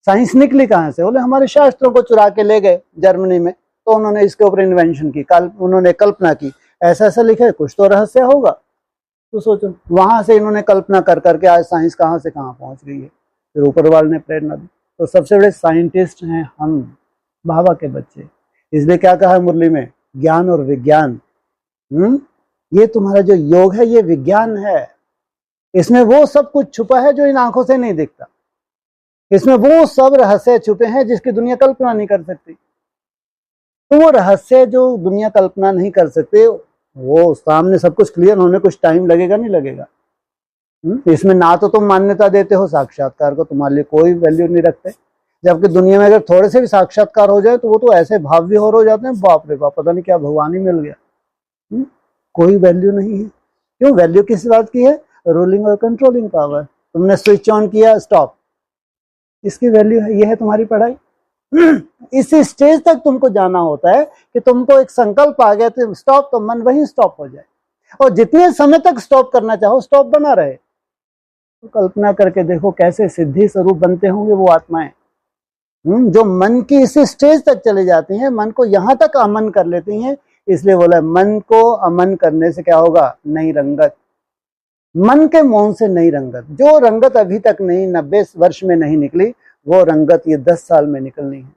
साइंस निकली कहाँ से? बोले हमारे शास्त्रों को चुरा के ले गए जर्मनी में, तो उन्होंने इसके ऊपर इन्वेंशन की, उन्होंने कल्पना की, ऐसा ऐसा लिखा है, कुछ तो रहस्य होगा। तो सोचो, वहां से इन्होंने कल्पना कर करके आज साइंस कहाँ से कहाँ पहुंच गई है। फिर ऊपर वाले ने प्रेरणा दी। तो सबसे बड़े साइंटिस्ट हैं हम, बाबा के बच्चे। इसलिए क्या कहा है मुरली में? ज्ञान और विज्ञान। ये तुम्हारा जो योग है ये विज्ञान है। इसमें वो सब कुछ छुपा है जो इन आंखों से नहीं दिखता। इसमें वो सब रहस्य छुपे हैं जिसकी दुनिया कल्पना नहीं कर सकती। तो वो रहस्य जो दुनिया कल्पना नहीं कर सकते, वो सामने सब कुछ क्लियर होने कुछ टाइम लगेगा, नहीं लगेगा। इसमें ना तो तुम मान्यता देते हो साक्षात्कार को, तुम्हारे लिए कोई वैल्यू नहीं रखते, जबकि दुनिया में अगर थोड़े से भी साक्षात्कार हो जाए तो वो तो ऐसे भाव विभोर हो जाते हैं, बाप रे बाप, पता नहीं क्या भगवान ही मिल गया। कोई वैल्यू नहीं है। क्यों? वैल्यू किस बात की है? रूलिंग और कंट्रोलिंग पावर। तुमने स्विच ऑन किया, स्टॉप, इसकी वैल्यू है। ये है तुम्हारी पढ़ाई। इस स्टेज तक तुमको जाना होता है कि तुमको एक संकल्प आ गया तो स्टॉप, तो मन वहीं स्टॉप हो जाए, और जितने समय तक स्टॉप करना चाहो स्टॉप बना रहे। तो कल्पना करके देखो कैसे सिद्धि स्वरूप बनते होंगे वो आत्माएं, जो मन की इस स्टेज तक चले जाती हैं, मन को यहां तक अमन कर लेती हैं। इसलिए बोला मन को अमन करने से क्या होगा? नई रंगत। मन के मौन से नई रंगत। जो रंगत अभी तक नहीं 90 वर्ष में नहीं निकली, वो रंगत ये 10 साल में निकलनी है।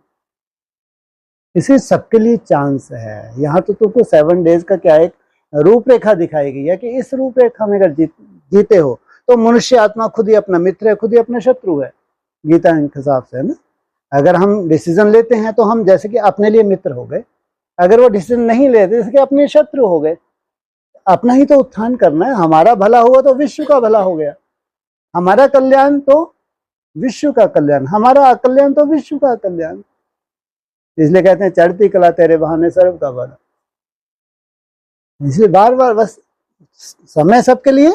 इसी सबके लिए चांस है। यहाँ तो तुमको 7 डेज का क्या एक रूपरेखा दिखाई गई है कि इस रूपरेखा में अगर जीते हो तो मनुष्य आत्मा खुद ही अपना मित्र है, खुद ही अपना शत्रु है। गीता के हिसाब से है ना। अगर हम डिसीजन लेते हैं तो हम जैसे कि अपने लिए मित्र हो गए, अगर वो डिसीजन नहीं लेते जैसे कि अपने शत्रु हो गए। अपना ही तो उत्थान करना है। हमारा भला हुआ तो विश्व का भला हो गया, हमारा कल्याण तो विश्व का कल्याण, हमारा अकल्याण तो विश्व का कल्याण। इसलिए कहते हैं चढ़ती कला तेरे बहाने सर्व का भला। इसलिए बार बार बस समय सबके लिए,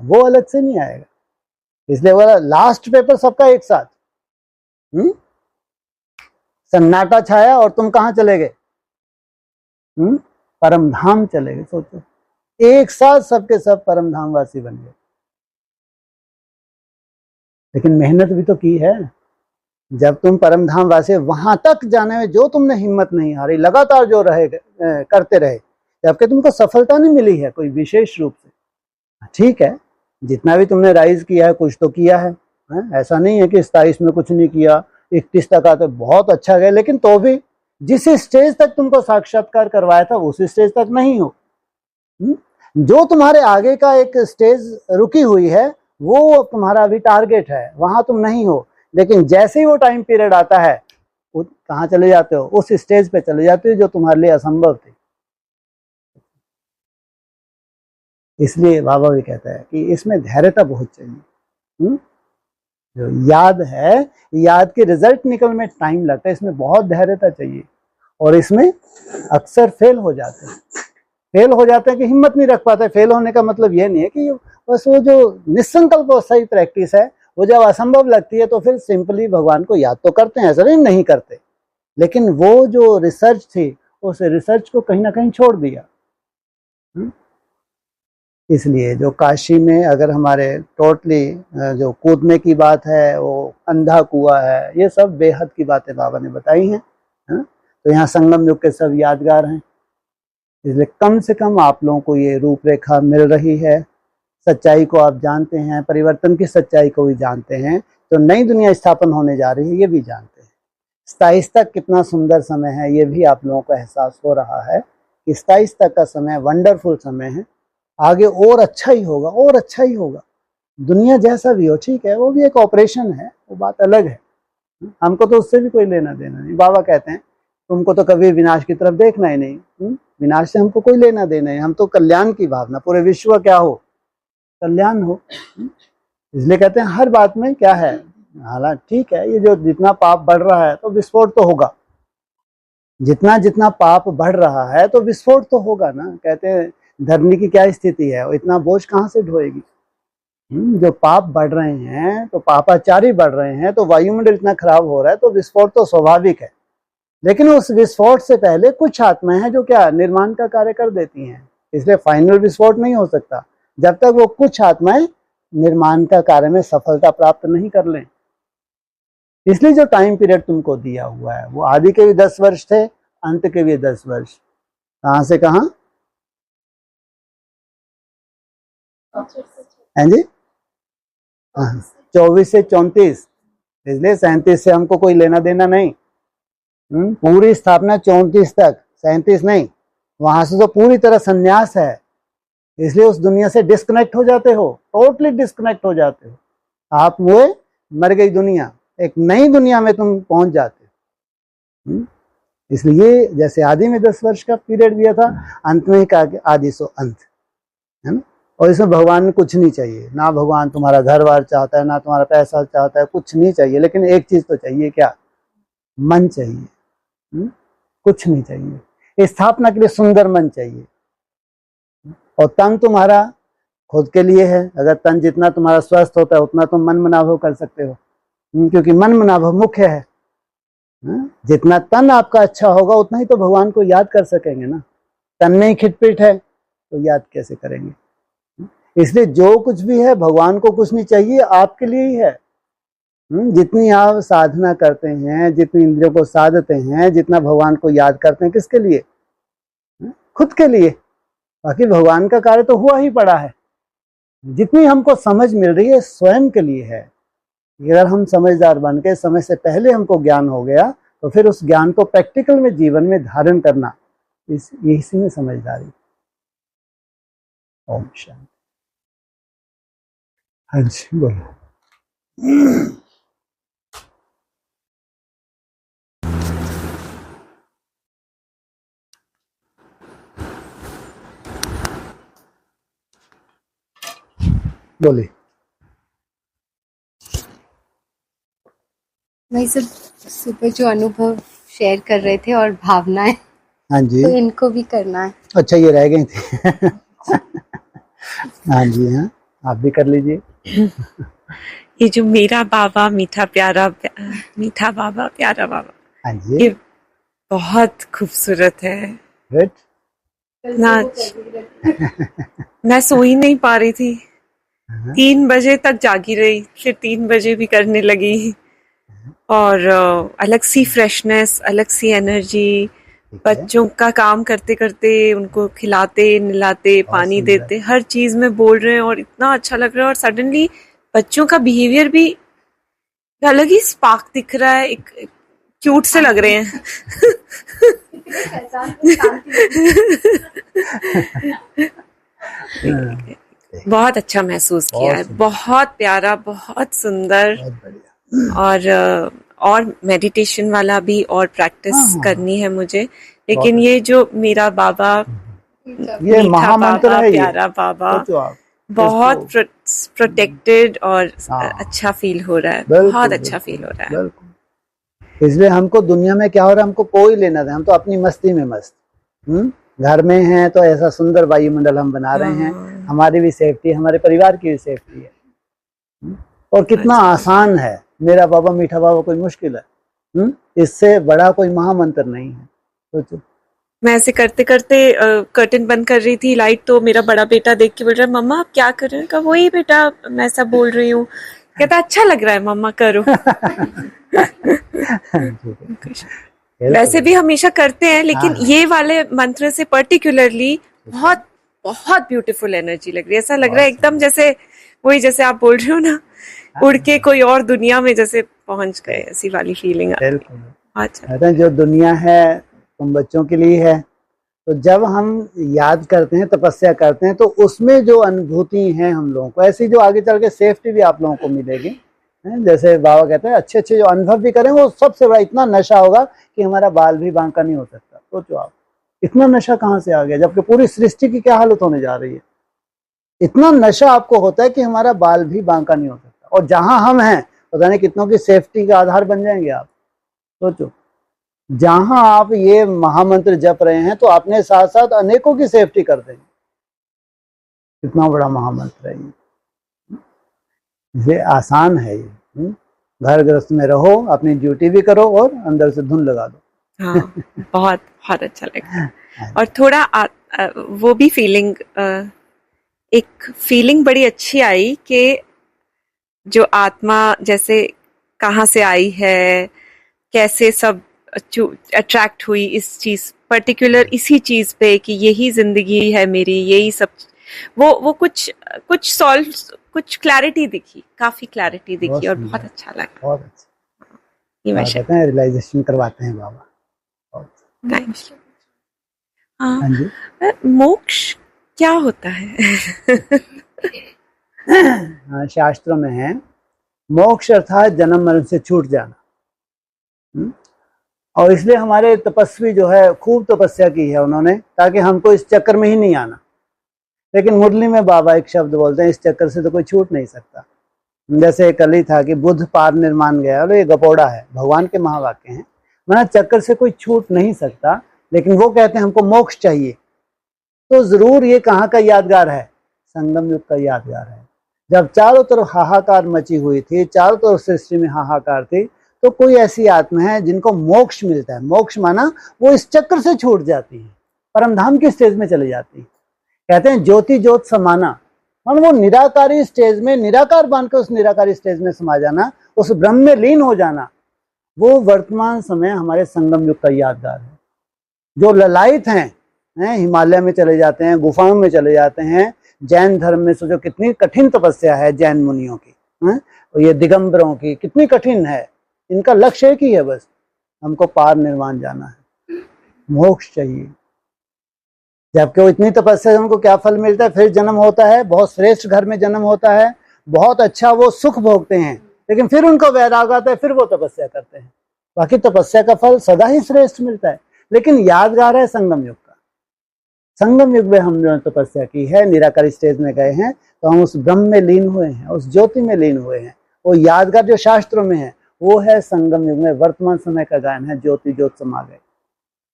वो अलग से नहीं आएगा। इसलिए बोला लास्ट पेपर सबका एक साथ। सन्नाटा छाया और तुम कहां चले गए? परम धाम चले गए। सोचो, एक साथ सबके सब परम धाम वासी बन गए। लेकिन मेहनत भी तो की है। जब तुम परम धाम वासी, वहां तक जाने में जो तुमने हिम्मत नहीं हारी, लगातार जो रहे करते रहे, जबकि तुमको सफलता नहीं मिली है कोई विशेष रूप से। ठीक है, जितना भी तुमने राइज किया है कुछ तो किया है, ऐसा नहीं है कि 27 में कुछ नहीं किया, 31 तक आते बहुत अच्छा गया, लेकिन तो भी जिस स्टेज तक तुमको साक्षात्कार करवाया था उस स्टेज तक नहीं हो। जो तुम्हारे आगे का एक स्टेज रुकी हुई है वो तुम्हारा अभी टारगेट है, वहां तुम नहीं हो। लेकिन जैसे ही वो टाइम पीरियड आता है, कहाँ चले जाते हो? उस स्टेज पे चले जाते हो जो तुम्हारे लिए असंभव थी। इसलिए बाबा भी कहता है कि इसमें धैर्यता बहुत चाहिए। जो याद है, याद के रिजल्ट निकलने में टाइम लगता है, इसमें बहुत धैर्यता चाहिए। और इसमें अक्सर फेल हो जाते हैं। फेल हो जाते हैं कि हिम्मत नहीं रख पाते। फेल होने का मतलब ये नहीं है कि बस वो जो निसंकल्प सही प्रैक्टिस है, वो जब असंभव लगती है तो फिर सिंपली भगवान को याद तो करते हैं, ऐसा नहीं करते, लेकिन वो जो रिसर्च थी उस रिसर्च को कहीं ना कहीं छोड़ दिया। इसलिए जो काशी में अगर हमारे टोटली जो कूदने की बात है, वो अंधा कुआं है, ये सब बेहद की बातें बाबा ने बताई हैं। तो यहाँ संगम युग के सब यादगार हैं। इसलिए कम से कम आप लोगों को ये रूपरेखा मिल रही है, सच्चाई को आप जानते हैं, परिवर्तन की सच्चाई को भी जानते हैं, तो नई दुनिया स्थापन होने जा रही है ये भी जानते हैं। 27 तक कितना सुंदर समय है ये भी आप लोगों को एहसास हो रहा है कि 27 तक का समय वंडरफुल समय है। आगे और अच्छा ही होगा, और अच्छा ही होगा। दुनिया जैसा भी हो, ठीक है, वो भी एक ऑपरेशन है, वो बात अलग है। हमको तो उससे भी कोई लेना देना नहीं। बाबा कहते हैं तुमको तो कभी विनाश की तरफ देखना ही नहीं, विनाश से हमको कोई लेना देना है। हम तो कल्याण की भावना, पूरे विश्व का क्या हो? कल्याण हो। इसलिए कहते हैं हर बात में क्या है, हालांकि ठीक है, ये जो जितना पाप बढ़ रहा है तो विस्फोट तो होगा, जितना जितना पाप बढ़ रहा है तो विस्फोट तो होगा ना। कहते हैं धरनी की क्या स्थिति है, इतना बोझ कहाँ से ढोएगी। जो पाप बढ़ रहे हैं, तो पापाचारी बढ़ रहे हैं, तो वायुमंडल इतना खराब हो रहा है, तो विस्फोट तो स्वाभाविक है। लेकिन उस विस्फोट से पहले कुछ आत्माएं हैं जो क्या निर्माण का कार्य कर देती हैं। इसलिए फाइनल विस्फोट नहीं हो सकता जब तक वो कुछ आत्माएं निर्माण का कार्य में सफलता प्राप्त नहीं कर लें। इसलिए जो टाइम पीरियड तुमको दिया हुआ है वो आदि के भी 10 वर्ष थे, अंत के भी 10 वर्ष। कहां से कहां? हैं जी? 24 से 34। इसलिए 37 से हमको कोई लेना देना नहीं। पूरी स्थापना 34 तक, 37 नहीं। वहां से तो पूरी तरह संन्यास है। इसलिए उस दुनिया से डिस्कनेक्ट हो जाते हो, टोटली डिस्कनेक्ट हो जाते हो। आप वो मर गई दुनिया, एक नई दुनिया में तुम पहुंच जाते हो। इसलिए जैसे आदि में 10 वर्ष का पीरियड दिया था, अंत में कहा कि आदि सो अंत, है ना। और इसमें भगवान में कुछ नहीं चाहिए, ना भगवान तुम्हारा घर बार चाहता है, ना तुम्हारा पैसा चाहता है, कुछ नहीं चाहिए, लेकिन एक चीज तो चाहिए, क्या? मन चाहिए। कुछ नहीं चाहिए। स्थापना के लिए सुंदर मन चाहिए। और तन तुम्हारा खुद के लिए है, अगर तन जितना तुम्हारा स्वस्थ होता है उतना तुम मन मनाभव कर सकते हो, क्योंकि मन मनाभव मुख्य है। जितना तन आपका अच्छा होगा उतना ही तो भगवान को याद कर सकेंगे ना। तन में ही खिटपिट है तो याद कैसे करेंगे? इसलिए जो कुछ भी है भगवान को कुछ नहीं चाहिए, आपके लिए ही है। जितनी आप साधना करते हैं, जितनी इंद्रियों को साधते हैं, जितना भगवान को याद करते हैं, किसके लिए? खुद के लिए। बाकी भगवान का कार्य तो हुआ ही पड़ा है। जितनी हमको समझ मिल रही है स्वयं के लिए है। अगर हम समझदार बन के समय से पहले हमको ज्ञान हो गया तो फिर उस ज्ञान को प्रैक्टिकल में जीवन में धारण करना, इसी में समझदारी। ओम शांति। हाँ जी बोलो। बोलिए। भाई सब सुबह जो अनुभव शेयर कर रहे थे और भावनाएं, हाँ जी, तो इनको भी करना है। अच्छा ये रह गई थी। हाँ जी, हाँ आप भी कर लीजिए। ये जो मेरा बाबा मीठा मीठा बाबा प्यारा बाबा, हाँ जी, ये बहुत खूबसूरत है। गुड। मैं सो ही नहीं पा रही थी, 3 बजे तक जागी रही, फिर 3 बजे भी करने लगी। और अलग सी फ्रेशनेस, अलग सी एनर्जी, बच्चों का काम करते करते उनको खिलाते निलाते पानी देते, हर चीज में बोल रहे हैं और इतना अच्छा लग रहा है। और सडनली बच्चों का बिहेवियर भी अलग ही स्पार्क दिख रहा है, एक क्यूट से लग रहे हैं। बहुत अच्छा महसूस किया है, बहुत प्यारा, बहुत सुंदर। और मेडिटेशन वाला भी और प्रैक्टिस करनी है मुझे, लेकिन ये जो मेरा बाबा, ये महामंत्र है, प्यारा बाबा, बहुत प्रोटेक्टेड और अच्छा फील हो रहा है, बहुत अच्छा फील हो रहा है। इसलिए हमको दुनिया में क्या हो रहा है हमको कोई लेना था, हम तो अपनी मस्ती में मस्त। घर में हैं तो ऐसा सुंदर वायुमंडल हम बना रहे हैं, हमारी भी सेफ्टी, हमारे परिवार की भी सेफ्टी है। और कितना आसान है, मेरा बाबा मीठा बाबा कोई मुश्किल है? इससे बड़ा कोई महामंत्र नहीं है। सोचो, मैं ऐसे करते करते कर्टन बंद कर रही थी लाइट, तो मेरा बड़ा बेटा देख के बोल रहा है, मम्मा आप क्या कर रहे हो? कहा वही बेटा मैं सब बोल रही हूँ। कहता अच्छा लग रहा है मम्मा, करो। वैसे भी हमेशा करते हैं, लेकिन ये वाले मंत्र से पर्टिकुलरली बहुत बहुत ब्यूटीफुल एनर्जी लग रही है। ऐसा लग रहा है एकदम जैसे वही, जैसे आप बोल रहे हो ना, उड़ के कोई और दुनिया में जैसे पहुंच गए, ऐसी वाली फीलिंग। अच्छा, जो दुनिया है तुम बच्चों के लिए है, तो जब हम याद करते हैं, तपस्या करते हैं, तो उसमें जो अनुभूति है हम लोगों को, ऐसी जो आगे चल के सेफ्टी भी आप लोगों को मिलेगी। जैसे बाबा कहते हैं अच्छे अच्छे जो अनुभव भी करें, वो सबसे बड़ा इतना नशा होगा कि हमारा बाल भी बांका नहीं हो सकता। सोचो आप, इतना नशा कहाँ से आ गया, जबकि पूरी सृष्टि की क्या हालत होने जा रही है। इतना नशा आपको होता है कि हमारा बाल भी बांका नहीं हो सकता। और जहां हम हैं पता नहीं कितनों की सेफ्टी का आधार बन जाएंगे आप। सोचो, जहां आप ये महामंत्र जप रहे हैं तो अपने साथ साथ अनेकों की सेफ्टी कर देंगे। कितना बड़ा महामंत्र है ये आसान है ये। घर गृहस्थ में रहो, अपनी ड्यूटी भी करो और अंदर से धुन लगा दो। हाँ, बहुत बहुत अच्छा लगता है। और थोड़ा वो भी फीलिंग, एक फीलिंग बड़ी अच्छी आई कि जो आत्मा जैसे कहाँ से आई है, कैसे सब अट्रैक्ट हुई इस चीज पर्टिकुलर, इसी चीज पे कि यही जिंदगी है मेरी, यही सब। वो कुछ सॉल्व, कुछ क्लैरिटी दिखी, काफी क्लैरिटी दिखी और बहुत अच्छा लगा। बहुत अच्छा, ये मैं कहते हैं रियलाइजेशन करवाते हैं बाबा। Thank you. हाँ, मोक्ष क्या होता है? शास्त्रों में है मोक्ष अर्थात जन्म मरण से छूट जाना। और इसलिए हमारे तपस्वी जो है खूब तपस्या की है उन्होंने, ताकि हमको इस चक्कर में ही नहीं आना। लेकिन मुरली में बाबा एक शब्द बोलते हैं, इस चक्कर से तो कोई छूट नहीं सकता। जैसे कल ही था कि बुद्ध पार निर्माण गया, और ये गपोड़ा है, भगवान के महावाक्य हैं। माना चक्कर से कोई छूट नहीं सकता, लेकिन वो कहते हैं हमको मोक्ष चाहिए। तो जरूर ये कहाँ का यादगार है? संगम युग का यादगार है। जब चारों तरफ हाहाकार मची हुई थी, चारों तरफ सृष्टि में हाहाकार थी, तो कोई ऐसी आत्मा है जिनको मोक्ष मिलता है। मोक्ष माना वो इस चक्कर से छूट जाती है, परम धाम की स्टेज में चली जाती है। कहते हैं ज्योति ज्योत समाना, मान वो निराकारी स्टेज में, निराकार बन के उस निराकारी स्टेज में समा जाना, उस ब्रह्म में लीन हो जाना, वो वर्तमान समय हमारे संगम युग का यादगार है। जो ललायत हैं, हिमालय में चले जाते हैं, गुफाओं में चले जाते हैं, जैन धर्म में सोचो कितनी कठिन तपस्या है जैन मुनियों की, और ये दिगंबरों की कितनी कठिन है। इनका लक्ष्य एक ही है, बस हमको पार निर्वाण जाना है, मोक्ष चाहिए। जबकि वो इतनी तपस्या से उनको क्या फल मिलता है? फिर जन्म होता है, बहुत श्रेष्ठ घर में जन्म होता है, बहुत अच्छा वो सुख भोगते हैं, लेकिन फिर उनको वैराग आता है, फिर वो तपस्या करते हैं। बाकी तपस्या का फल सदा ही श्रेष्ठ मिलता है, लेकिन यादगार है संगम युग का। संगम युग में हम जो तपस्या की है, निराकारी स्टेज में गए हैं, तो हम उस ब्रह्म में लीन हुए हैं, उस ज्योति में लीन हुए हैं। वो यादगार जो शास्त्रों में है वो है संगम युग में वर्तमान समय का गायन है, ज्योति ज्योत समा गए।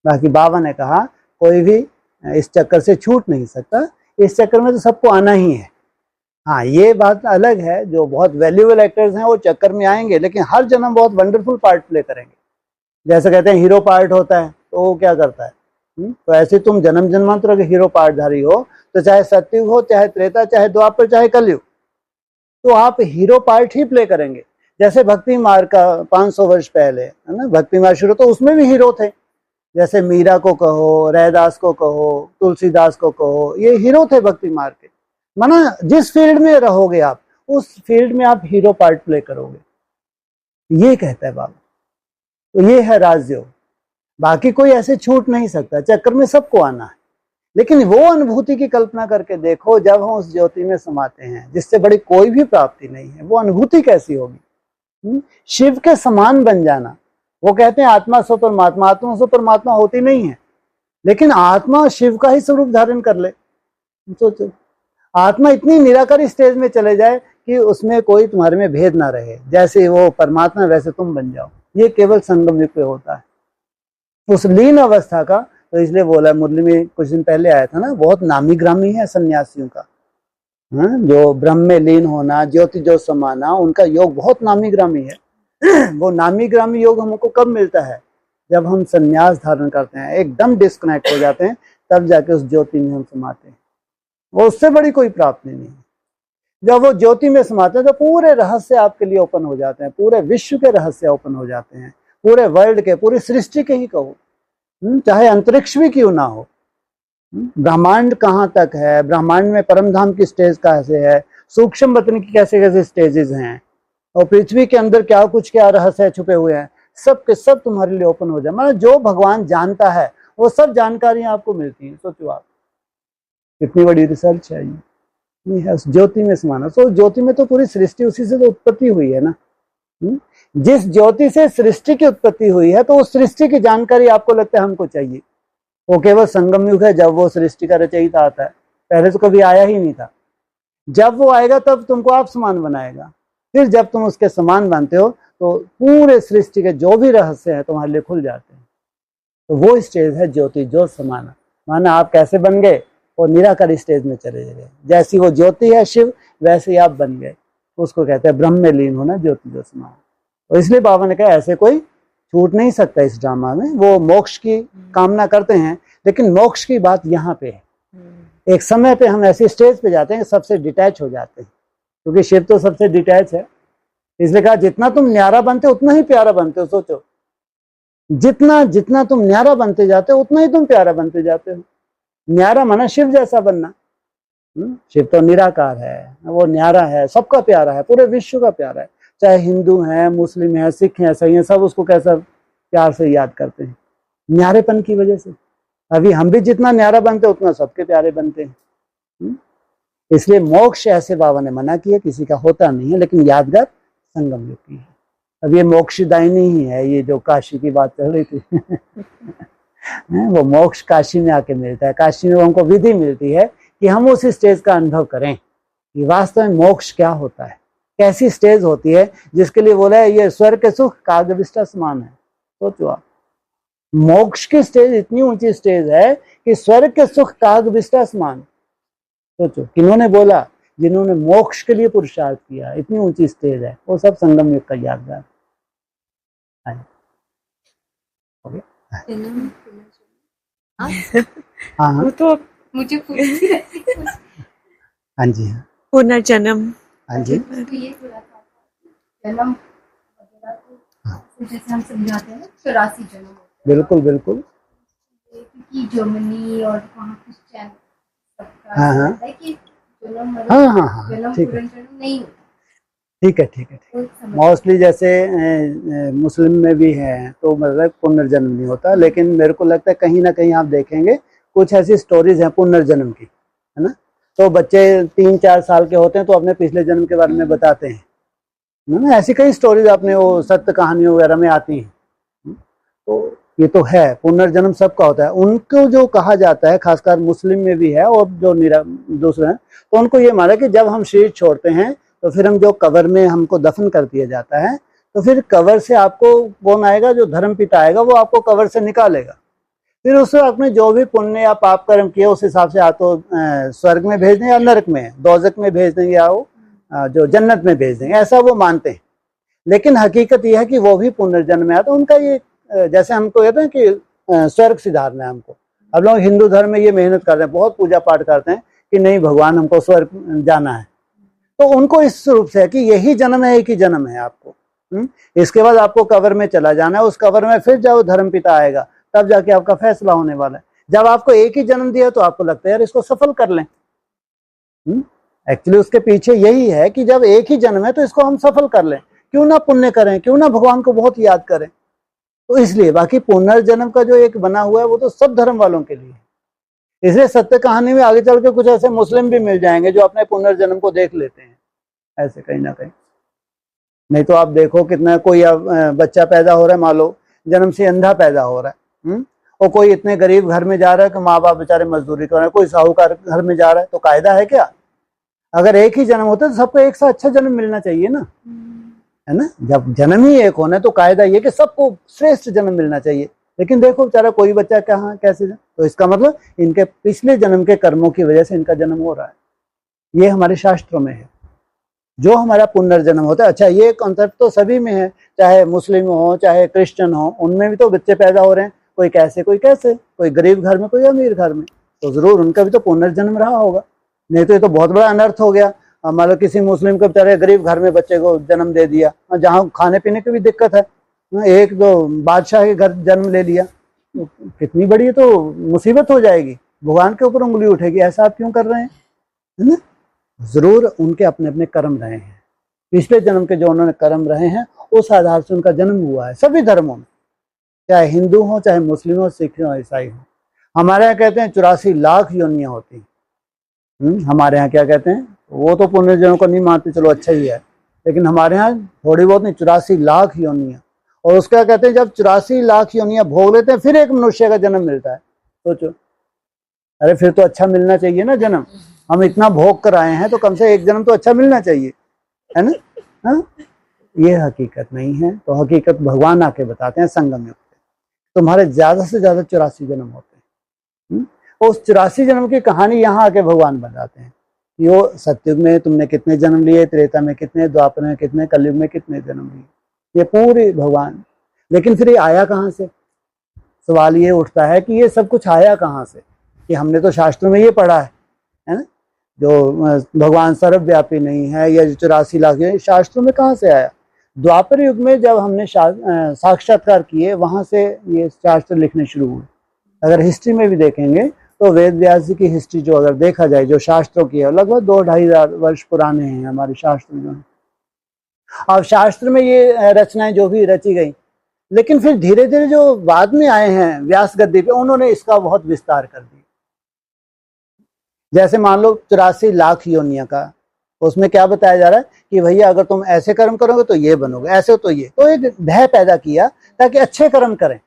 बाकी बाबा ने कहा कोई भी इस चक्कर से छूट नहीं सकता, इस चक्कर में तो सबको आना ही है। हाँ, ये बात अलग है, जो बहुत वैल्यूएबल एक्टर्स हैं वो चक्कर में आएंगे, लेकिन हर जन्म बहुत वंडरफुल पार्ट प्ले करेंगे। जैसे कहते हैं हीरो पार्ट होता है, तो वो क्या करता है? तो ऐसे तुम जन्म जन्मांतर के हीरो पार्टधारी हो, तो चाहे सत्युग हो, चाहे त्रेता, चाहे द्वापर, चाहे कलयुग, तो आप हीरो पार्ट ही प्ले करेंगे। जैसे भक्ति मार्ग का 500 वर्ष पहले है ना, भक्ति मार्ग शुरू, तो उसमें भी हीरो थे। जैसे मीरा को कहो, रैदास को कहो, तुलसीदास को कहो, ये हीरो थे भक्ति मार्ग के। माना जिस फील्ड में रहोगे आप, उस फील्ड में आप हीरो पार्ट प्ले करोगे, ये कहता है बाबा। तो ये है राजयोग। बाकी कोई ऐसे छूट नहीं सकता, चक्कर में सबको आना है। लेकिन वो अनुभूति की कल्पना करके देखो, जब हम उस ज्योति में समाते हैं जिससे बड़ी कोई भी प्राप्ति नहीं है, वो अनुभूति कैसी होगी? शिव के समान बन जाना। वो कहते हैं आत्मा सो परमात्मा, आत्मा सो परमात्मा होती नहीं है, लेकिन आत्मा शिव का ही स्वरूप धारण कर ले। सोचो, आत्मा इतनी निराकारी स्टेज में चले जाए कि उसमें कोई तुम्हारे में भेद ना रहे, जैसे वो परमात्मा वैसे तुम बन जाओ। ये केवल संगम युग पे होता है, उस लीन अवस्था का। तो इसलिए बोला, मुरली में कुछ दिन पहले आया था ना, बहुत नामी ग्रामी है सन्यासियों का, जो ब्रह्म में लीन होना, ज्योति ज्योत समाना, उनका योग बहुत नामी ग्रामी है। वो नामी ग्रामी योग हमको कब मिलता है? जब हम संन्यास धारण करते हैं, एकदम डिस्कनेक्ट हो जाते हैं, तब जाके उस ज्योति में हम समाते हैं। वो उससे बड़ी कोई प्राप्ति नहीं है। जब वो ज्योति में समाते हैं तो पूरे रहस्य आपके लिए ओपन हो जाते हैं, पूरे विश्व के रहस्य ओपन हो जाते हैं, पूरे वर्ल्ड के, पूरी सृष्टि के ही कहो, चाहे अंतरिक्ष भी क्यों ना हो। ब्रह्मांड कहाँ तक है, ब्रह्मांड में परमधाम की स्टेज कैसे है, सूक्ष्म वतन की कैसे कैसे स्टेजेस हैं, और पृथ्वी के अंदर क्या कुछ क्या रहस्य छुपे हुए हैं, सब के सब तुम्हारे लिए ओपन हो जाए। मतलब जो भगवान जानता है वो सब जानकारियां आपको मिलती हैं। सोचो आप, कितनी बड़ी रिसर्च है ये है उस ज्योति में समाना। तो ज्योति में तो पूरी सृष्टि उसी से तो उत्पत्ति हुई है ना। जिस ज्योति से सृष्टि की उत्पत्ति हुई है, तो उस सृष्टि की जानकारी आपको लगता है हमको चाहिए। वो केवल संगम युग है जब वो सृष्टि का रचयिता आता है, पहले तो कभी आया ही नहीं था। जब वो आएगा तब तुमको आप समान बनाएगा। फिर जब तुम उसके समान बनते हो तो पूरे सृष्टि के जो भी रहस्य है तुम्हारे लिए खुल जाते हैं। तो वो स्टेज है ज्योति ज्योत समाना। माना आप कैसे बन गए? और निराकारी स्टेज में चले गए। जैसी वो ज्योति है शिव, वैसे ही आप बन गए। उसको कहते हैं ब्रह्म में लीन होना, ज्योति ज्योत समाना। और इसलिए बाबा ने कहा ऐसे कोई छूट नहीं सकता इस ड्रामा में। वो मोक्ष की कामना करते हैं, लेकिन मोक्ष की बात यहाँ पे है। एक समय पे हम ऐसी स्टेज पे जाते हैं, सबसे डिटैच हो जाते हैं, क्योंकि शिव तो सबसे डिटैच है। इसलिए कहा जितना तुम न्यारा बनते हो उतना ही प्यारा बनते हो। सोचो, जितना जितना तुम न्यारा बनते जाते हो उतना ही तुम प्यारा बनते जाते हो। न्यारा माना शिव जैसा बनना। शिव तो निराकार है, वो न्यारा है, सबका प्यारा है, पूरे विश्व का प्यारा है। चाहे हिंदू है, मुस्लिम है, सिख है, सही है, सब उसको कैसा प्यार से याद करते हैं, न्यारेपन की वजह से। अभी हम भी जितना न्यारा बनते उतना सबके प्यारे बनते हैं। इसलिए मोक्ष ऐसे बाबा ने मना किया, किसी का होता नहीं है, लेकिन यादगार संगम युग की है। अब ये मोक्षदायिनी ही है, ये जो काशी की बात चल रही थी वो मोक्ष काशी में आके मिलता है। काशी में हमको विधि मिलती है कि हम उस स्टेज का अनुभव करें कि वास्तव में मोक्ष क्या होता है, कैसी स्टेज होती है, जिसके लिए बोला है ये स्वर्ग के सुख कागविष्टा समान है। सोचो आप, मोक्ष की स्टेज इतनी ऊंची स्टेज है कि स्वर्ग के सुख कागविष्टा समान। सोचो किन्होंने बोला, जिन्होंने मोक्ष के लिए पुरुषार्थ किया, इतनी ऊंची स्टेज है, वो सब संगम युग का यादगार। हाँ वो तो मुझे पूछती रहती है। हाँ जी, हाँ पुनर्जन्म। हाँ जी, तो ये थोड़ा सा जन्म वगैरह को जैसे हम समझाते हैं ना 84 जन्म होते हैं। बिल्कुल बिल्कुल। क्योंकि जर्मनी और वहाँ क्रिश्चियन सबका हाँ, हाँ। होता है कि जन्म हाँ, हाँ, हाँ, जन्म ठीक है। पुनर्जन्म नहीं होता। ठीक है, ठीक है। वो समझ मोस्टली जैसे मुस्लिम में भी है तो मतलब पुनर्जन्म नहीं होता, लेकिन मेरे को लगता है कहीं ना कहीं आप देखेंगे कुछ ऐसी स्टोरीज हैं पुनर्जन्म की, है ना। तो बच्चे 3-4 साल के होते हैं तो अपने पिछले जन्म के बारे में बताते हैं, है ना। ऐसी कई स्टोरीज अपने वो सत्य कहानियों वगैरह में आती हैं। तो ये तो है, पुनर्जन्म सबका होता है। उनको जो कहा जाता है, खासकर मुस्लिम में भी है और जो दूसरे हैं, तो उनको ये माना कि जब हम शरीर छोड़ते हैं तो फिर हम जो कब्र में हमको दफन कर दिया जाता है, तो फिर कब्र से आपको कौन आएगा, जो धर्म पिता आएगा, वो आपको कब्र से निकालेगा। फिर उससे आपने जो भी पुण्य या पाप कर्म किए उस हिसाब से या तो स्वर्ग में भेज दें या नरक में, दोजक में भेज देंगे, या वो जो जन्नत में भेज देंगे, ऐसा वो मानते हैं। लेकिन हकीकत यह है कि वो भी पुनर्जन्म में आता है। उनका ये जैसे हमको कहते हैं कि स्वर्ग सिधारना है हमको। अब लोग हिंदू धर्म में ये मेहनत करते हैं, बहुत पूजा पाठ करते हैं कि नहीं भगवान हमको स्वर्ग जाना है, तो उनको इस रूप से है कि यही जन्म है, एक ही जन्म है आपको, इसके बाद आपको कब्र में चला जाना है। उस कब्र में फिर जब धर्म पिता आएगा तब जाके आपका फैसला होने वाला है। जब आपको एक ही जन्म दिया तो आपको लगता है यार इसको सफल कर लें। एक्चुअली उसके पीछे यही है कि जब एक ही जन्म है तो इसको हम सफल कर लें, क्यों ना पुण्य करें, क्यों ना भगवान को बहुत याद करें। तो इसलिए बाकी पुनर्जन्म का जो एक बना हुआ है वो तो सब धर्म वालों के लिए है। इसलिए सत्य कहानी में आगे चल के कुछ ऐसे मुस्लिम भी मिल जाएंगे जो अपने पुनर्जन्म को देख लेते हैं ऐसे कहीं ना कहीं। नहीं तो आप देखो कितना कोई बच्चा पैदा हो रहा है, मान लो जन्म से अंधा पैदा हो रहा है, और कोई इतने गरीब घर में जा रहा है कि माँ बाप बेचारे मजदूरी कर रहे हैं, कोई साहूकार घर में जा रहा है, तो कायदा है क्या? अगर एक ही जन्म होता है तो सबको एक साथ अच्छा जन्म मिलना चाहिए ना, है ना। जब जन्म ही एक होना है तो कायदा ये कि सबको श्रेष्ठ जन्म मिलना चाहिए। लेकिन देखो बेचारा कोई बच्चा कहाँ कैसे, तो इसका मतलब इनके पिछले जन्म के कर्मों की वजह से इनका जन्म हो रहा है। ये हमारे शास्त्रों में है जो हमारा पुनर्जन्म होता है। अच्छा, ये कॉन्सेप्ट तो सभी में है, चाहे मुस्लिम हो चाहे क्रिश्चियन हो, उनमें भी तो बच्चे पैदा हो रहे हैं, कोई कैसे कोई कैसे, कोई गरीब घर में कोई अमीर घर में, तो जरूर उनका भी तो पुनर्जन्म रहा होगा। नहीं तो ये तो बहुत बड़ा अनर्थ हो गया। मान लो किसी मुस्लिम को बेचारे गरीब घर में बच्चे को जन्म दे दिया, जहाँ खाने पीने की भी दिक्कत है, एक दो बादशाह के घर जन्म ले लिया, तो कितनी बड़ी तो मुसीबत हो जाएगी, भगवान के ऊपर उंगली उठेगी। ऐसा आप क्यों कर रहे हैं, है ना। जरूर उनके अपने अपने कर्म रहे हैं, पिछले जन्म के जो उन्होंने कर्म रहे हैं उस आधार से उनका जन्म हुआ है सभी धर्मों में, चाहे हिंदू हो चाहे मुस्लिम हो सिख हो ईसाई हो। हमारे यहाँ कहते हैं 84 लाख योनियां होती हैं। हमारे यहाँ क्या कहते हैं, वो तो पुनर्जन्म को नहीं मानते, चलो अच्छा ही है, लेकिन हमारे यहाँ थोड़ी बहुत नहीं, 84 लाख योनियां। और उसका कहते हैं जब 84 लाख योनियां भोग लेते हैं फिर एक मनुष्य का जन्म मिलता है। सोचो, अरे फिर तो अच्छा मिलना चाहिए ना जन्म, हम इतना भोग कर आए हैं तो कम से एक जन्म तो अच्छा मिलना चाहिए, है ना। हाँ, ये हकीकत नहीं है। तो हकीकत भगवान आके बताते हैं संगम युग में तुम्हारे ज्यादा से ज्यादा 84 जन्म होते हैं। उस 84 जन्म की कहानी यहाँ आके भगवान बताते हैं। यो सतयुग में तुमने कितने जन्म लिए, त्रेता में कितने, द्वापर में कितने, कलयुग में कितने जन्म लिए, ये पूरी भगवान। लेकिन फिर ये आया कहाँ से, सवाल ये उठता है कि ये सब कुछ आया कहाँ से, कि हमने तो शास्त्रों में ये पढ़ा है ना, जो भगवान सर्वव्यापी नहीं है या 84 लाख, शास्त्रों में कहाँ से आया। द्वापर युग में जब हमने साक्षात्कार किए वहां से ये शास्त्र लिखने शुरू हुए। अगर हिस्ट्री में भी देखेंगे तो वेद व्यास जी की हिस्ट्री जो अगर देखा जाए जो शास्त्रों की है, लगभग 2-2.5 वर्ष पुराने हैं हमारे शास्त्र जो है। अब शास्त्र में ये रचनाएं जो भी रची गई, लेकिन फिर धीरे धीरे जो बाद में आए हैं व्यास गद्दी पे, उन्होंने इसका बहुत विस्तार कर दिया। जैसे मान लो 84 लाख योनिया का उसमें क्या बताया जा रहा है कि भैया अगर तुम ऐसे कर्म करोगे तो ये बनोगे, ऐसे तो ये, तो एक भय पैदा किया ताकि अच्छे कर्म करें,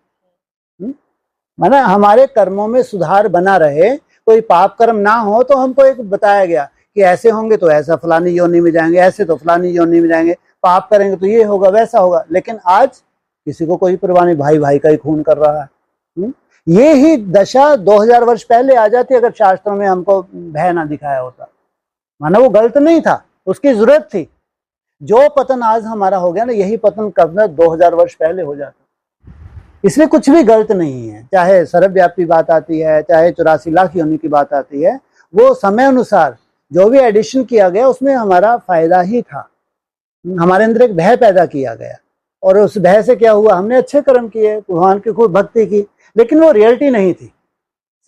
माना हमारे कर्मों में सुधार बना रहे, कोई पाप कर्म ना हो। तो हमको एक बताया गया कि ऐसे होंगे तो ऐसा फलानी योनि में जाएंगे, ऐसे तो फलानी योनि में जाएंगे, पाप करेंगे तो ये होगा वैसा होगा। लेकिन आज किसी को कोई परवाह नहीं, भाई भाई का ही खून कर रहा है। ये ही दशा 2000 वर्ष पहले आ जाती अगर शास्त्रों में हमको भय ना दिखाया होता। माना वो गलत नहीं था, उसकी जरूरत थी। जो पतन आज हमारा हो गया ना, यही पतन कब ना 2000 वर्ष पहले हो जाता। इसमें कुछ भी गलत नहीं है, चाहे सर्वव्यापी बात आती है, चाहे 84 लाख योनि की बात आती है, वो समय अनुसार जो भी एडिशन किया गया उसमें हमारा फायदा ही था। हमारे अंदर एक भय पैदा किया गया और उस भय से क्या हुआ, हमने अच्छे कर्म किए, भगवान की खूब भक्ति की, लेकिन वो रियलिटी नहीं थी।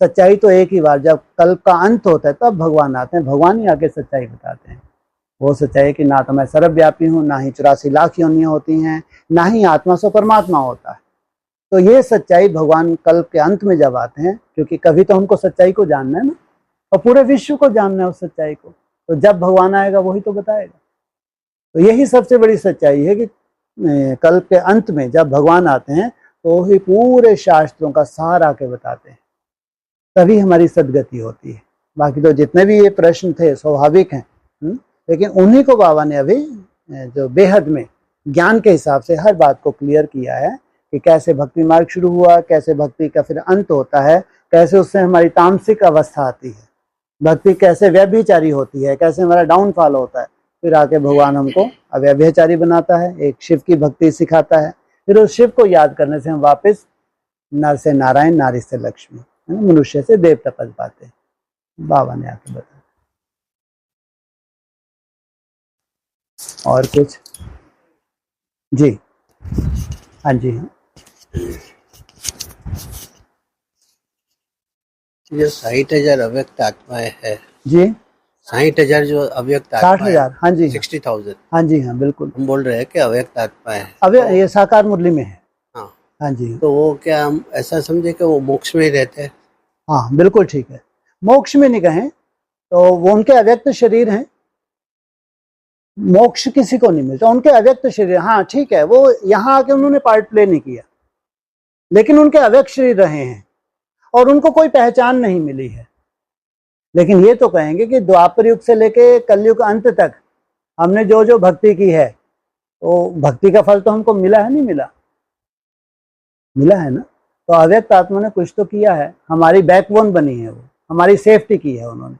सच्चाई तो एक ही बार जब कल्प का अंत होता है तब भगवान आते हैं, भगवान ही आके सच्चाई बताते हैं। वो सच्चाई कि ना तो मैं सर्वव्यापी हूँ, ना ही 84 लाख योनियां होती हैं, ना ही आत्मा से परमात्मा होता है। तो ये सच्चाई भगवान कल्प के अंत में जब आते हैं, क्योंकि कभी तो हमको सच्चाई को जानना है ना, और पूरे विश्व को जानना है उस सच्चाई को, तो जब भगवान आएगा वही तो बताएगा। तो यही सबसे बड़ी सच्चाई है कि कल्प के अंत में जब भगवान आते हैं तो ही पूरे शास्त्रों का सार आके बताते हैं, तभी हमारी सदगति होती है। बाकी तो जितने भी ये प्रश्न थे स्वाभाविक हैं, लेकिन उन्हीं को बाबा ने अभी जो बेहद में ज्ञान के हिसाब से हर बात को क्लियर किया है कि कैसे भक्ति मार्ग शुरू हुआ, कैसे भक्ति का फिर अंत होता है, कैसे उससे हमारी तामसिक अवस्था आती है, भक्ति कैसे व्यभिचारी होती है, कैसे हमारा डाउनफॉल होता है, फिर आके भगवान हमको अव्यभिचारी बनाता है, एक शिव की भक्ति सिखाता है। फिर उस शिव को याद करने से हम वापस नर से नारायण, नारी से लक्ष्मी, मनुष्य से देवता पद पाते हैं। बाबा ने आके बताया। और कुछ? जी हाँ जी हाँ। जो 60,000 अव्यक्त आत्माएं है जी 60,000 जो अव्यक्त 60,000 हाँ जी 60,000 हाँ जी हाँ बिल्कुल। हम बोल रहे हैं कि अव्यक्त आत्माएं है। अब ये साकार मुरली में है। हाँ हाँ जी तो वो क्या हम ऐसा समझे कि वो मोक्ष में ही रहते हैं? हाँ बिल्कुल ठीक है। मोक्ष में नहीं कहें तो वो उनके अव्यक्त शरीर हैं, मोक्ष किसी को नहीं मिलता, उनके अव्यक्त शरीर। हाँ ठीक है, वो यहाँ आके उन्होंने पार्ट प्ले नहीं किया, लेकिन उनके अव्यक्त शरीर रहे हैं और उनको कोई पहचान नहीं मिली है। लेकिन ये तो कहेंगे कि द्वापर युग से लेके कलयुग अंत तक हमने जो जो भक्ति की है, तो भक्ति का फल तो हमको मिला है, नहीं मिला? मिला है ना। तो अव्यक्त आत्मा ने कुछ तो किया है, हमारी बैकबोन बनी है, वो हमारी सेफ्टी की है उन्होंने।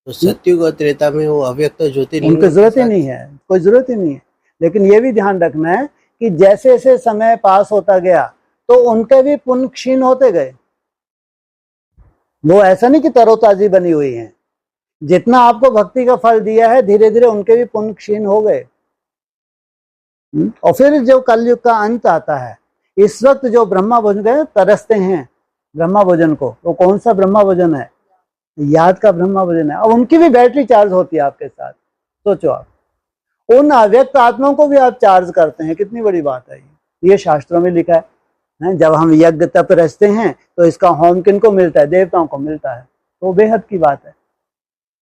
तो सत्युग और त्रेता में वो अव्यक्त ज्योतिर्लिंग उनकी जरूरत ही नहीं है, कोई जरूरत ही नहीं है। लेकिन ये भी ध्यान रखना है कि जैसे जैसे समय पास होता गया तो उनके भी पुण्य क्षीण होते गए। वो ऐसा नहीं कि तरोताजी बनी हुई है, जितना आपको भक्ति का फल दिया है धीरे धीरे उनके भी पुण्य क्षीण हो गए। और फिर जो कलयुग का अंत आता है, इस वक्त जो ब्रह्मा भोजन गए तरसते हैं ब्रह्मा भोजन को, तो कौन सा ब्रह्मा भोजन है? याद का ब्रह्मा भोजन है। और उनकी भी बैटरी चार्ज होती है आपके साथ। सोचो आप, उन अव्यक्त आत्माओं को भी आप चार्ज करते हैं, कितनी बड़ी बात है ये शास्त्रों में लिखा है। जब हम यज्ञ तप रचते हैं तो इसका होम किनको मिलता है? देवताओं को मिलता है। तो बेहद की बात है,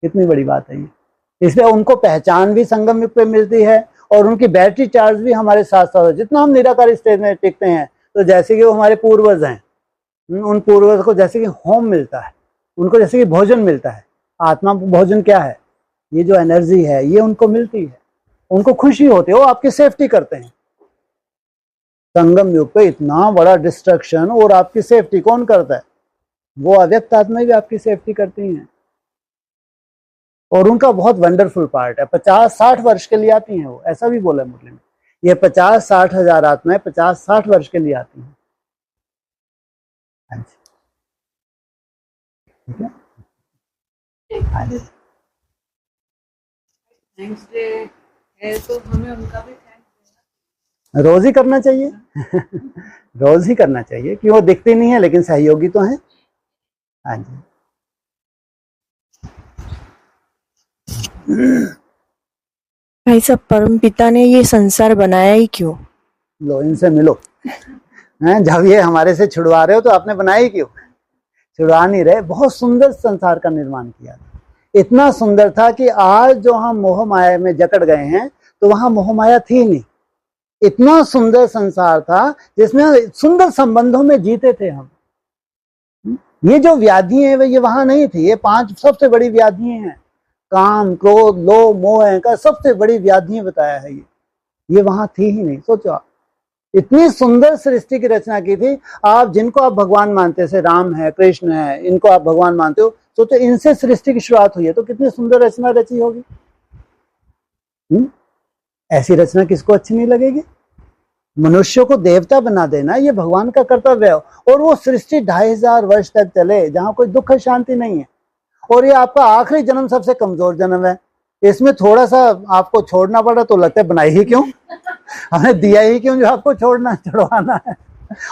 कितनी बड़ी बात है ये। इसलिए उनको पहचान भी संगम युग पे मिलती है और उनकी बैटरी चार्ज भी हमारे साथ साथ। जितना हम निराकार स्टेज में टिकते हैं तो जैसे कि वो हमारे पूर्वज हैं, उन पूर्वज को जैसे कि होम मिलता है, उनको जैसे कि भोजन मिलता है। आत्मा भोजन क्या है? ये जो एनर्जी है ये उनको मिलती है, उनको खुशी होती है, वो आपकी सेफ्टी करते हैं। संगम युग पे इतना बड़ा डिस्ट्रक्शन और आपकी सेफ्टी कौन करता है? वो अव्यक्त आत्मा भी आपकी सेफ्टी करती हैं। और उनका बहुत वंडरफुल पार्ट है, 50-60 वर्ष के लिए आती हैं वो, ऐसा भी बोला मुरली में। ये 50-60 हजार आत्माएं 50-60 वर्ष के लिए आती हैं। ठीक है, थैंक्स डे है तो हमें उनका भी रोज ही करना चाहिए रोज ही करना चाहिए कि वो दिखती नहीं है लेकिन सहयोगी तो हैं। हाँ जी भाई साहब, परम पिता ने ये संसार बनाया ही क्यों? लो इनसे मिलो हैं, जब ये हमारे से छुड़वा रहे हो तो आपने बनाया ही क्यों? छुड़वा नहीं रहे, बहुत सुंदर संसार का निर्माण किया। इतना सुंदर था कि आज जो हम मोह माया में जकड़ गए हैं तो वहां मोह माया थी नहीं। इतना सुंदर संसार था जिसमें सुंदर संबंधों में जीते थे हम। ये जो व्याधि है ये वहां नहीं थी। ये 5 सबसे बड़ी व्याधि हैं, काम, क्रोध, लोभ, मोह, अहंकार, सबसे बड़ी व्याधि बताया है ये वहां थी ही नहीं। सोचो आप, इतनी सुंदर सृष्टि की रचना की थी। आप जिनको आप भगवान मानते से राम है, कृष्ण है, इनको आप भगवान मानते हो, सोचो इनसे सृष्टि की शुरुआत हुई है तो कितनी सुंदर रचना रची होगी। ऐसी रचना किसको अच्छी नहीं लगेगी। मनुष्य को देवता बना देना ये भगवान का कर्तव्य है। और वो सृष्टि 2500 वर्ष तक चले जहां कोई दुख शांति नहीं है। और ये आपका आखिरी जन्म सबसे कमजोर जन्म है। इसमें थोड़ा सा आपको छोड़ना पड़ा तो लगता है बनाई ही क्यों, हमें दिया ही क्यों जो आपको छोड़ना छुड़वाना है।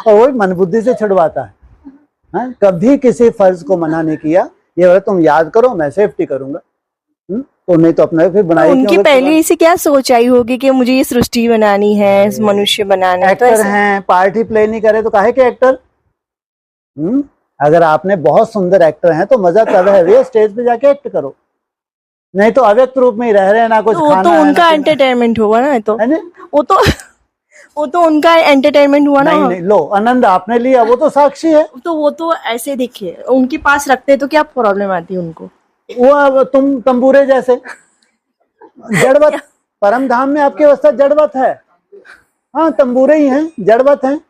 और वही मन बुद्धि से छुड़वाता है। कभी किसी फर्ज को मना नहीं किया। ये बोला तुम याद करो मैं सेफ्टी करूंगा, तो नहीं तो अपने फिर बनाई। उनकी पहले से क्या सोच आई होगी कि मुझे ये सृष्टि बनानी है, मनुष्य बनाना है। एक्टर हैं, पार्टी प्ले नहीं करे तो काहे के एक्टर। अगर आपने बहुत सुंदर एक्टर हैं तो मजा तब है भैया स्टेज पे जाके एक्ट करो, नहीं तो अव्यक्त रूप में ही रह रहे हैं ना कुछ तो खाना तो है, उनका ना एंटरटेनमेंट हुआ ना। तो है वो तो उनका एंटरटेनमेंट हुआ ना। नहीं नहीं लो आनंद आपने लिया, वो तो साक्षी है। तो वो तो ऐसे देखिए उनके पास रखते तो क्या प्रॉब्लम आती है उनको। वो अब तुम तंबूरे जैसे जड़वत, परम धाम में आपकी अवस्था जड़वत है। हाँ तंबूरे ही हैं, जड़वत हैं।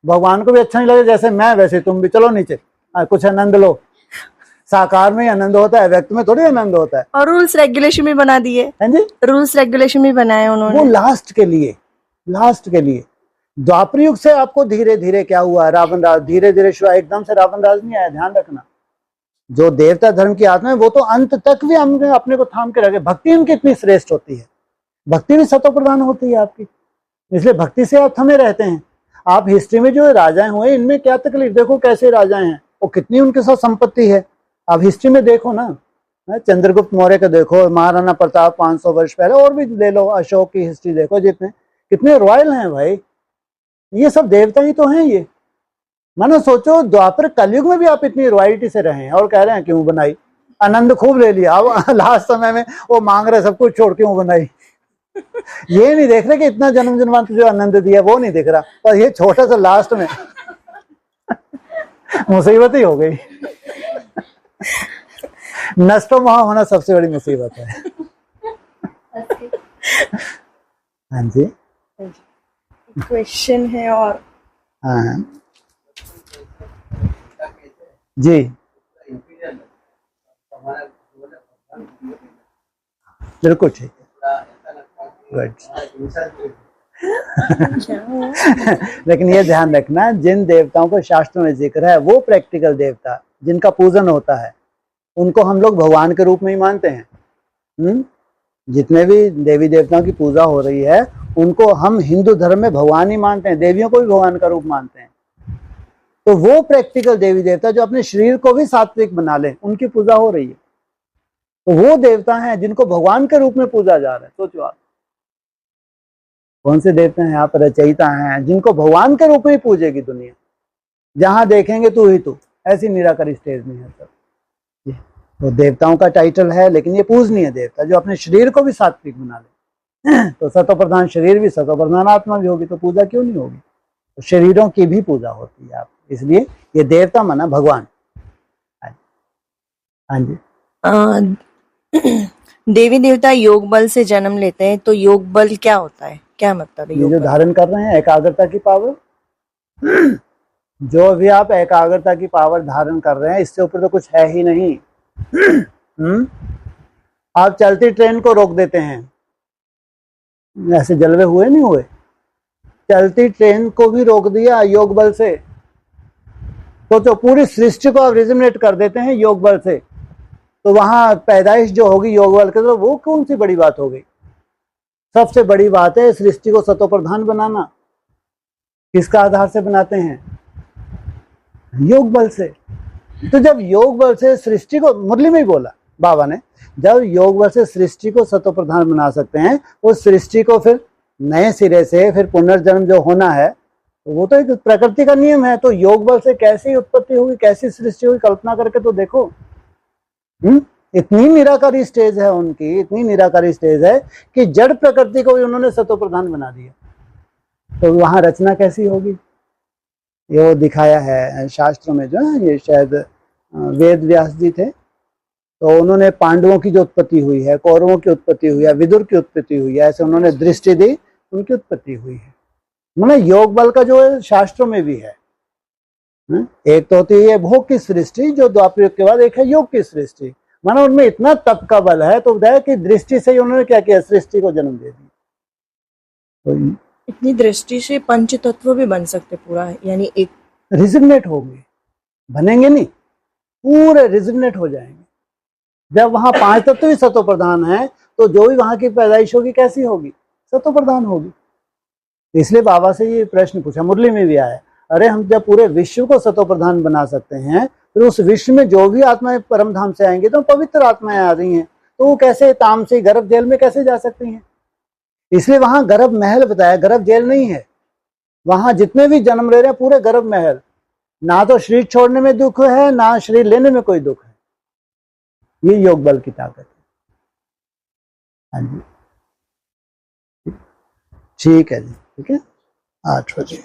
भगवान को भी अच्छा नहीं लगे जैसे मैं वैसे तुम भी, चलो नीचे कुछ आनंद लो। साकार में ही आनंद होता है, व्यक्त में थोड़ी आनंद होता है। और रूल्स रेगुलेशन भी बना दिए। हैं जी, रूल्स रेगुलेशन भी बनाए उन्होंने। वो लास्ट के लिए द्वापर युग से आपको धीरे धीरे क्या हुआ, रावण राज धीरे धीरे शुरू, एकदम से रावण राज नहीं आया, ध्यान रखना। जो देवता धर्म की आत्मा है वो तो अंत तक भी हम अपने को थाम के रखे। भक्ति उनकी इतनी श्रेष्ठ होती है, भक्ति भी सतो प्रधान होती है आपकी, इसलिए भक्ति से आप थमे रहते हैं। आप हिस्ट्री में जो राजाएं हुए इनमें क्या तकलीफ, देखो कैसे राजाएं हैं और कितनी उनके साथ संपत्ति है। आप हिस्ट्री में देखो ना, चंद्रगुप्त मौर्य का देखो, महाराणा प्रताप 500 वर्ष पहले, और भी ले लो, अशोक की हिस्ट्री देखो, जितने कितने रॉयल हैं भाई। ये सब देवता ही तो हैं ये। मानो सोचो द्वापर कलयुग में भी आप इतनी रॉयल्टी से रहे हैं और कह रहे हैं क्यों बनाई। आनंद खूब ले लिया, अब लास्ट समय में वो मांग रहे सब कुछ छोड़ क्यों बनाई। ये नहीं देख रहे कि इतना जन्म जन्मांतर जो आनंद दिया वो नहीं दिख रहा, और ये छोटा सा लास्ट में मुसीबत ही हो गई। नष्टो मोह होना सबसे बड़ी मुसीबत है। हाँ जी, क्वेश्चन है और हाँ जी, बिल्कुल ठीक है, गुड। लेकिन ये ध्यान रखना, जिन देवताओं को शास्त्रों में जिक्र है वो प्रैक्टिकल देवता जिनका पूजन होता है उनको हम लोग भगवान के रूप में ही मानते हैं। जितने भी देवी देवताओं की पूजा हो रही है उनको हम हिंदू धर्म में भगवान ही मानते हैं, देवियों को भी भगवान का रूप मानते हैं। तो वो प्रैक्टिकल देवी देवता जो अपने शरीर को भी सात्विक बना ले, उनकी पूजा हो रही है। तो वो देवता हैं जिनको भगवान के रूप में पूजा जा रहा है। सोचो आप कौन से देवता हैं यहाँ पर, रचयिता हैं जिनको भगवान के रूप में ही पूजेगी दुनिया। जहां देखेंगे तू ही तू, ऐसी निराकारी स्टेज में है सब। तो देवताओं का टाइटल है, लेकिन ये पूजनीय देवता जो अपने शरीर को भी सात्विक बना ले। तो सतो प्रधान शरीर भी, सतो प्रधान आत्मा भी होगी, तो पूजा क्यों नहीं होगी। तो शरीरों की भी पूजा होती है आप, इसलिए ये देवता माना भगवान। हाँ जी, देवी देवता योग बल से जन्म लेते हैं, तो योग बल क्या होता है, क्या मतलब है ये योग जो बल? धारण कर रहे हैं एकाग्रता की पावर, जो भी आप एकाग्रता की पावर धारण कर रहे हैं, इससे ऊपर तो कुछ है ही नहीं। आप चलती ट्रेन को रोक देते हैं, ऐसे जलवे हुए नहीं हुए, चलती ट्रेन को भी रोक दिया योग बल से। तो पूरी सृष्टि को आप रिजनेट कर देते हैं योग बल से। तो वहां पैदाइश जो होगी योग बल के, तो वो कौन सी बड़ी बात हो गई। सबसे बड़ी बात है सृष्टि को सतो प्रधान बनाना। किसका आधार से बनाते हैं, योग बल से। तो जब योग बल से सृष्टि को, मुरली में ही बोला बाबा ने, जब योग बल से सृष्टि को सतो प्रधान बना सकते हैं, उस सृष्टि को फिर नए सिरे से फिर पुनर्जन्म जो होना है, तो वो तो एक प्रकृति का नियम है। तो योग बल से कैसी उत्पत्ति होगी, कैसी सृष्टि होगी, कल्पना करके तो देखो। इतनी निराकारी स्टेज है उनकी, इतनी निराकारी स्टेज है कि जड़ प्रकृति को भी उन्होंने सतो प्रधान बना दिया। तो वहां रचना कैसी होगी? ये वो दिखाया है शास्त्रों में जो है, ये शायद वेद व्यास जी थे, तो उन्होंने पांडवों की जो उत्पत्ति हुई है, कौरवों की उत्पत्ति हुई है, विदुर की उत्पत्ति हुई है, ऐसे उन्होंने दृष्टि दी, उनकी उत्पत्ति हुई है। मतलब योग बल का जो है शास्त्रों में भी है। एक तो होती है भोग की सृष्टि जो द्वापर युग के बाद, एक है योग की सृष्टि। मानो उनमें इतना तप का बल है, तो है कि दृष्टि से ही उन्होंने क्या किया, सृष्टि को जन्म दे दिया। तो इतनी दृष्टि से पंच तत्व भी बन सकते पूरा, यानी एक रिजिग्नेट होंगे, बनेंगे नहीं, पूरे रिजिग्नेट हो जाएंगे। जब वहां पांच तत्व ही सतो प्रधान है, तो जो भी वहां की पैदाइश होगी कैसी होगी, सतो प्रधान होगी। इसलिए बाबा से ये प्रश्न पूछा, मुरली में भी आया, अरे हम जब पूरे विश्व को सतो प्रधान बना सकते हैं, फिर उस विश्व में जो भी आत्माएं परम धाम से आएंगी तो पवित्र आत्माएं आ रही हैं, तो वो कैसे तामसी गर्भ जेल में कैसे जा सकती हैं? इसलिए वहां गर्भ महल बताया, गर्भ जेल नहीं है। वहां जितने भी जन्म ले रहे हैं पूरे गर्भ महल, ना तो शरीर छोड़ने में दुख है, ना शरीर लेने में कोई दुख है। ये योग बल की ताकत है। हाँ जी, ठीक है जी, ठीक है, 8 बजे।